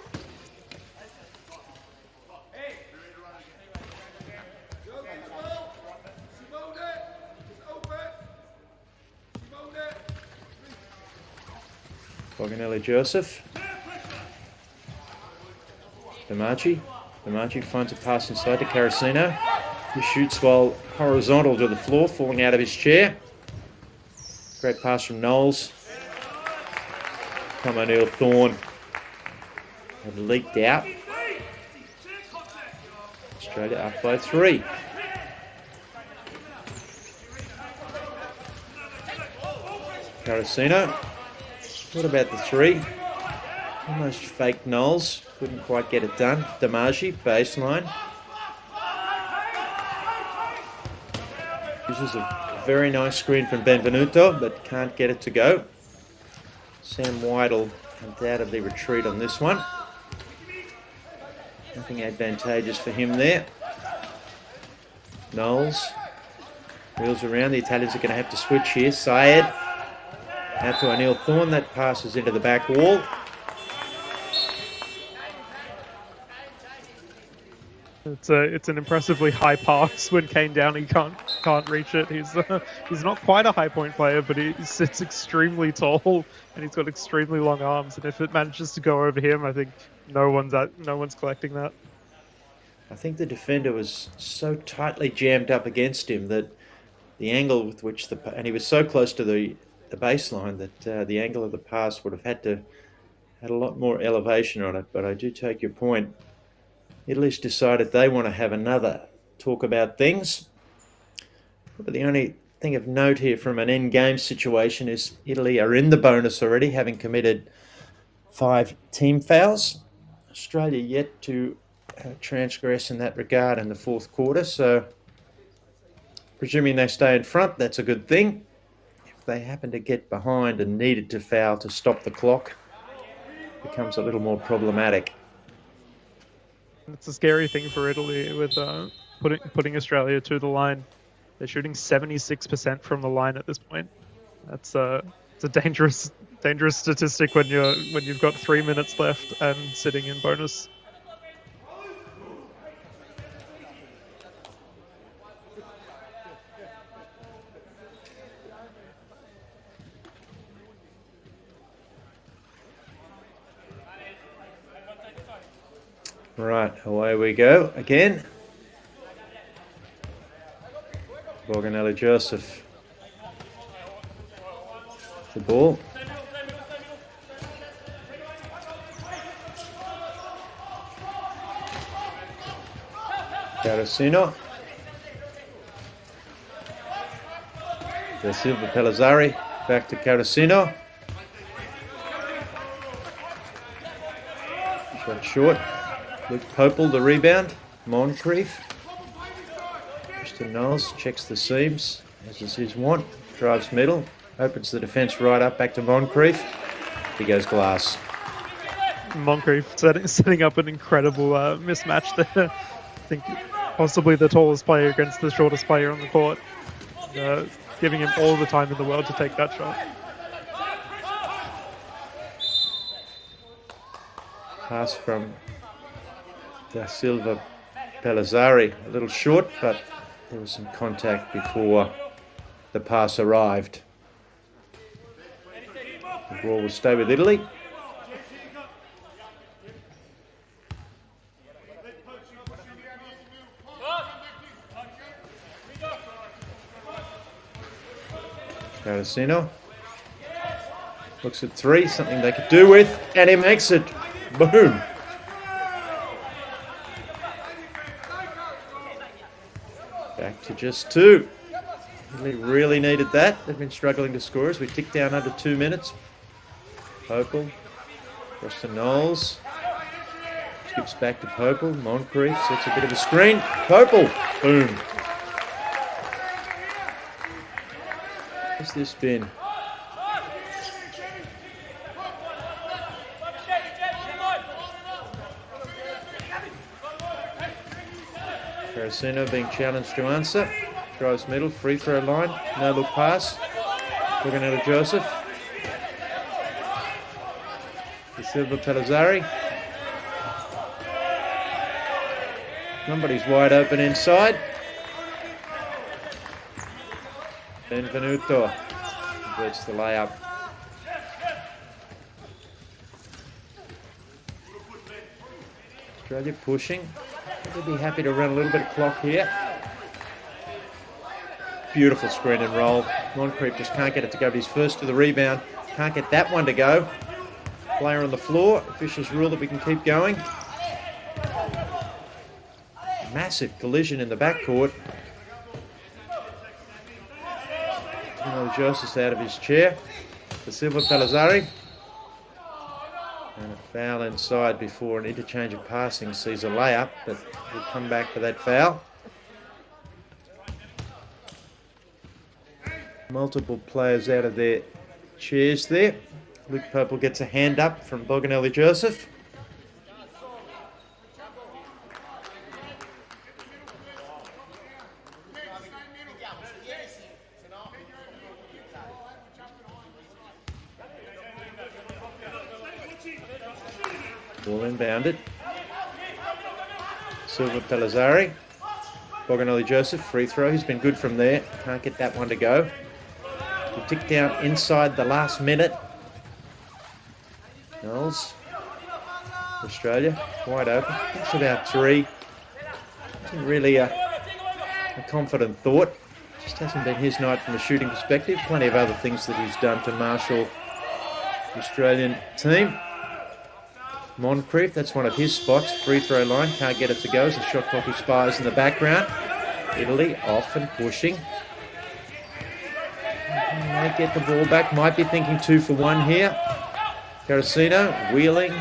Boganelli Joseph. Damaji finds a pass inside to Carasino. He shoots while horizontal to the floor, falling out of his chair. Great pass from Knowles. Tom O'Neill-Thorne had leaked out. Australia up by 3. Carasino. What about the 3? Almost faked Knowles. Couldn't quite get it done. Damaji, baseline. Uses a very nice screen from Benvenuto, but can't get it to go. Sam White will undoubtedly retreat on this one. Nothing advantageous for him there. Knowles wheels around. The Italians are going to have to switch here. Sayed out to O'Neill-Thorne. That passes into the back wall. It's an impressively high pass when Kane Downey can't reach it. He's not quite a high point player, but he sits extremely tall and he's got extremely long arms. And if it manages to go over him, I think no one's collecting that. I think the defender was so tightly jammed up against him that the angle with which and he was so close to the baseline that the angle of the pass would have had a lot more elevation on it. But I do take your point. Italy's decided they want to have another talk about things. But the only thing of note here from an end-game situation is Italy are in the bonus already, having committed 5 team fouls. Australia yet to transgress in that regard in the fourth quarter. So, presuming they stay in front, that's a good thing. If they happen to get behind and needed to foul to stop the clock, it becomes a little more problematic. It's a scary thing for Italy with putting Australia to the line. They're shooting 76% from the line at this point. It's a dangerous dangerous statistic when you've got 3 minutes left and sitting in bonus. Right, away we go again. Borganelli Joseph. The ball. Carosino. Da Silva Pellizzari. Back to Carosino. Shot short. Luke Popel, the rebound. Moncrief. Christian Knowles checks the seams, as is his want. Drives middle. Opens the defence right up. Back to Moncrief. He goes glass. Moncrief setting up an incredible mismatch there. I think possibly the tallest player against the shortest player on the court. Giving him all the time in the world to take that shot. Pass from Da Silva Pellizzari, a little short, but there was some contact before the pass arrived. The ball will stay with Italy. Carosino looks at three, something they could do with, and he makes it. Boom. Back to just two. Italy really needed that. They've been struggling to score as we tick down under 2 minutes. Popel, across to Knowles. Skips back to Popel. Moncrief sets a bit of a screen. Popel, boom. What's this been? Carosino being challenged to answer. Drives middle, free throw line, no look pass. Looking at Joseph. Da Silva Pellizzari. Somebody's wide open inside. Benvenuto converts the layup. Australia pushing. They'll be happy to run a little bit of clock here. Beautiful screen and roll. Moncrief just can't get it to go, but he's first to the rebound. Can't get that one to go. Player on the floor. Officials rule that we can keep going. Massive collision in the backcourt. Joseph's out of his chair. Da Silva Pellizzari. And a foul inside before an interchange of passing sees a layup, but we'll come back for that foul. Multiple players out of their chairs there. Luke Popel gets a hand up from Borganelli Joseph. Ball inbounded. Silva Pellizzari. Borganelli Joseph, free throw. He's been good from there. Can't get that one to go. We tick down inside the last minute. Knowles. Australia, wide open. It's about three. Isn't really a confident thought. Just hasn't been his night from a shooting perspective. Plenty of other things that he's done to marshal the Australian team. Moncrief, that's one of his spots. Free throw line, can't get it to go as the shot clock expires in the background. Italy off and pushing. Might get the ball back, might be thinking 2 for 1 here. Carosino, wheeling.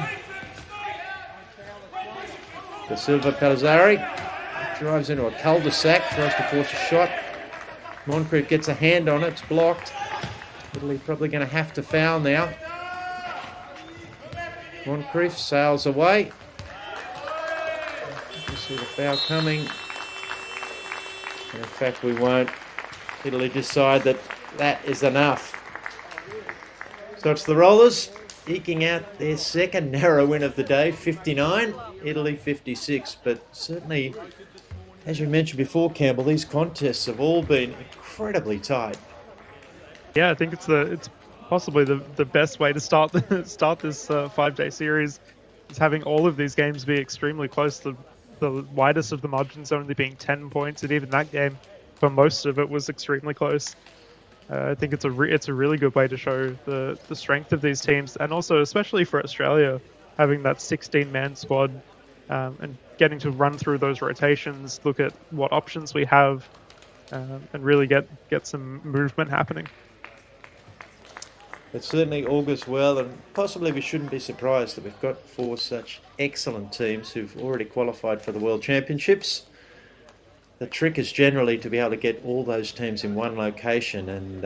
Da Silva Pellizzari drives into a cul-de-sac, tries to force a shot. Moncrief gets a hand on it, it's blocked. Italy probably going to have to foul now. Moncrief sails away. You see the foul coming. And in fact, we won't. Italy decide that that is enough. So it's the Rollers eking out their second narrow win of the day, 59, Italy 56. But certainly, as you mentioned before, Campbell, these contests have all been incredibly tight. Yeah, I think it's possibly the best way to start this 5-day series is having all of these games be extremely close. The widest of the margins only being 10 points, and even that game, for most of it, was extremely close. I think it's a really good way to show the strength of these teams, and also especially for Australia, having that 16-man squad and getting to run through those rotations, look at what options we have, and really get some movement happening. It certainly augurs well, and possibly we shouldn't be surprised that we've got 4 such excellent teams who've already qualified for the World Championships. The trick is generally to be able to get all those teams in one location, and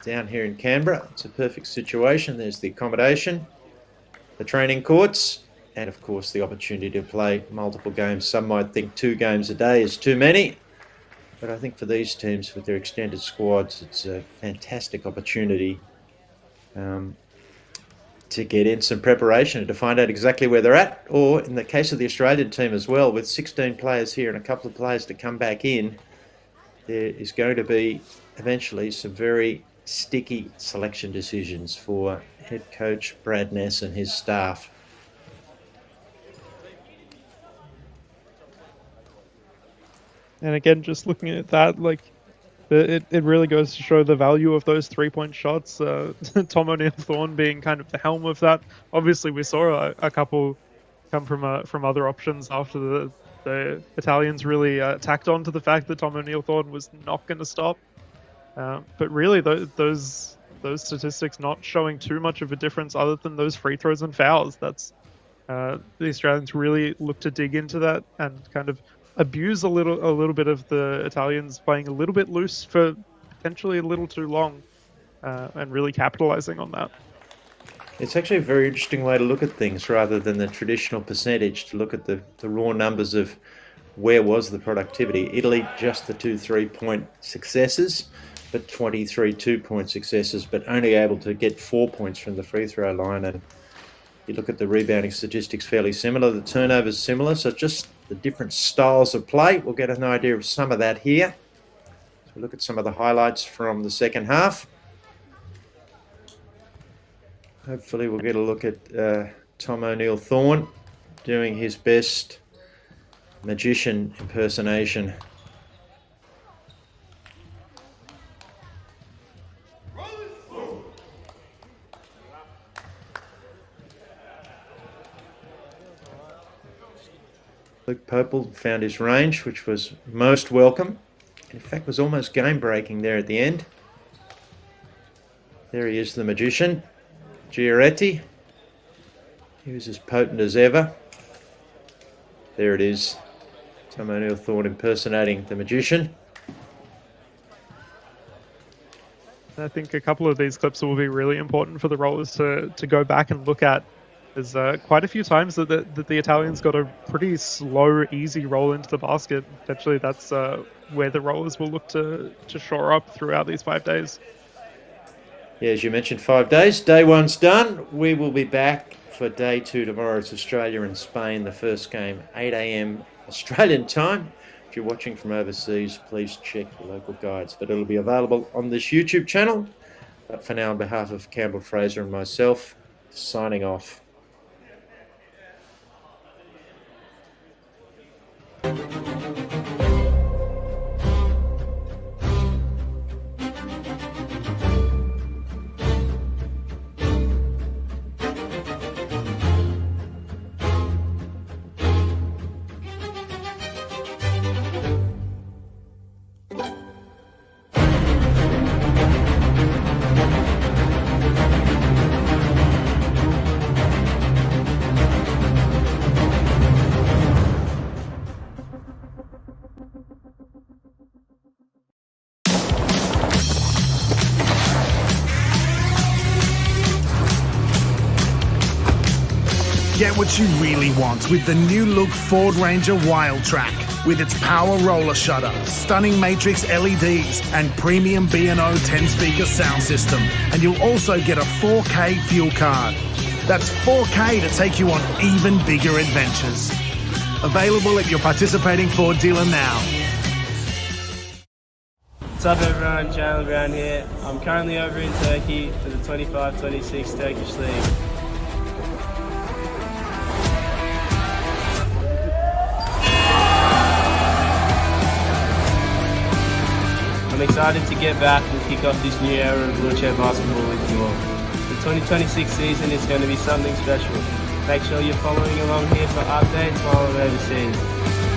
down here in Canberra, it's a perfect situation. There's the accommodation, the training courts, and of course the opportunity to play multiple games. Some might think 2 games a day is too many, but I think for these teams with their extended squads, it's a fantastic opportunity to get in some preparation and to find out exactly where they're at. Or in the case of the Australian team as well, with 16 players here and a couple of players to come back in, there is going to be eventually some very sticky selection decisions for head coach Brad Ness and his staff. And again, just looking at that, like, it really goes to show the value of those 3-point shots. Tom O'Neill-Thorne being kind of the helm of that. Obviously, we saw a couple come from other options after the Italians really tacked on to the fact that Tom O'Neill-Thorne was not going to stop. But really, those statistics not showing too much of a difference other than those free throws and fouls. That's the Australians really look to dig into that and kind of abuse a little bit of the Italians playing a little bit loose for potentially a little too long, and really capitalizing on that. It's actually a very interesting way to look at things rather than the traditional percentage, to look at the raw numbers of where was the productivity. Italy, just the 2 3-point successes, but 23 2-point successes, but only able to get 4 points from the free throw line. And you look at the rebounding statistics, fairly similar. The turnovers similar, so just the different styles of play. We'll get an idea of some of that here. So we'll look at some of the highlights from the second half. Hopefully we'll get a look at Tom O'Neill-Thorne doing his best magician impersonation. Luke Popel found his range, which was most welcome. In fact, was almost game-breaking there at the end. There he is, the magician. Giaretti. He was as potent as ever. There it is. Tom O'Neill-Thorne impersonating the magician. I think a couple of these clips will be really important for the Rollers to go back and look at. There's quite a few times that the Italians got a pretty slow, easy roll into the basket. Potentially that's where the Rollers will look to shore up throughout these 5 days. Yeah, as you mentioned, 5 days. Day 1's done. We will be back for day 2 tomorrow. It's Australia and Spain, the first game, 8 a.m. Australian time. If you're watching from overseas, please check the local guides. But it'll be available on this YouTube channel. But for now, on behalf of Campbell Fraser and myself, signing off. Get what you really want with the new look Ford Ranger Wild Track. With its power roller shutter, stunning matrix LEDs, and premium B&O 10-speaker sound system. And you'll also get a 4K fuel card. That's 4K to take you on even bigger adventures. Available at your participating Ford dealer now. What's up everyone, Jalen Brown here. I'm currently over in Turkey for the 25-26 Turkish League. I'm excited to get back and kick off this new era of wheelchair basketball with you all. The 2026 season is going to be something special. Make sure you're following along here for updates while I'm overseas.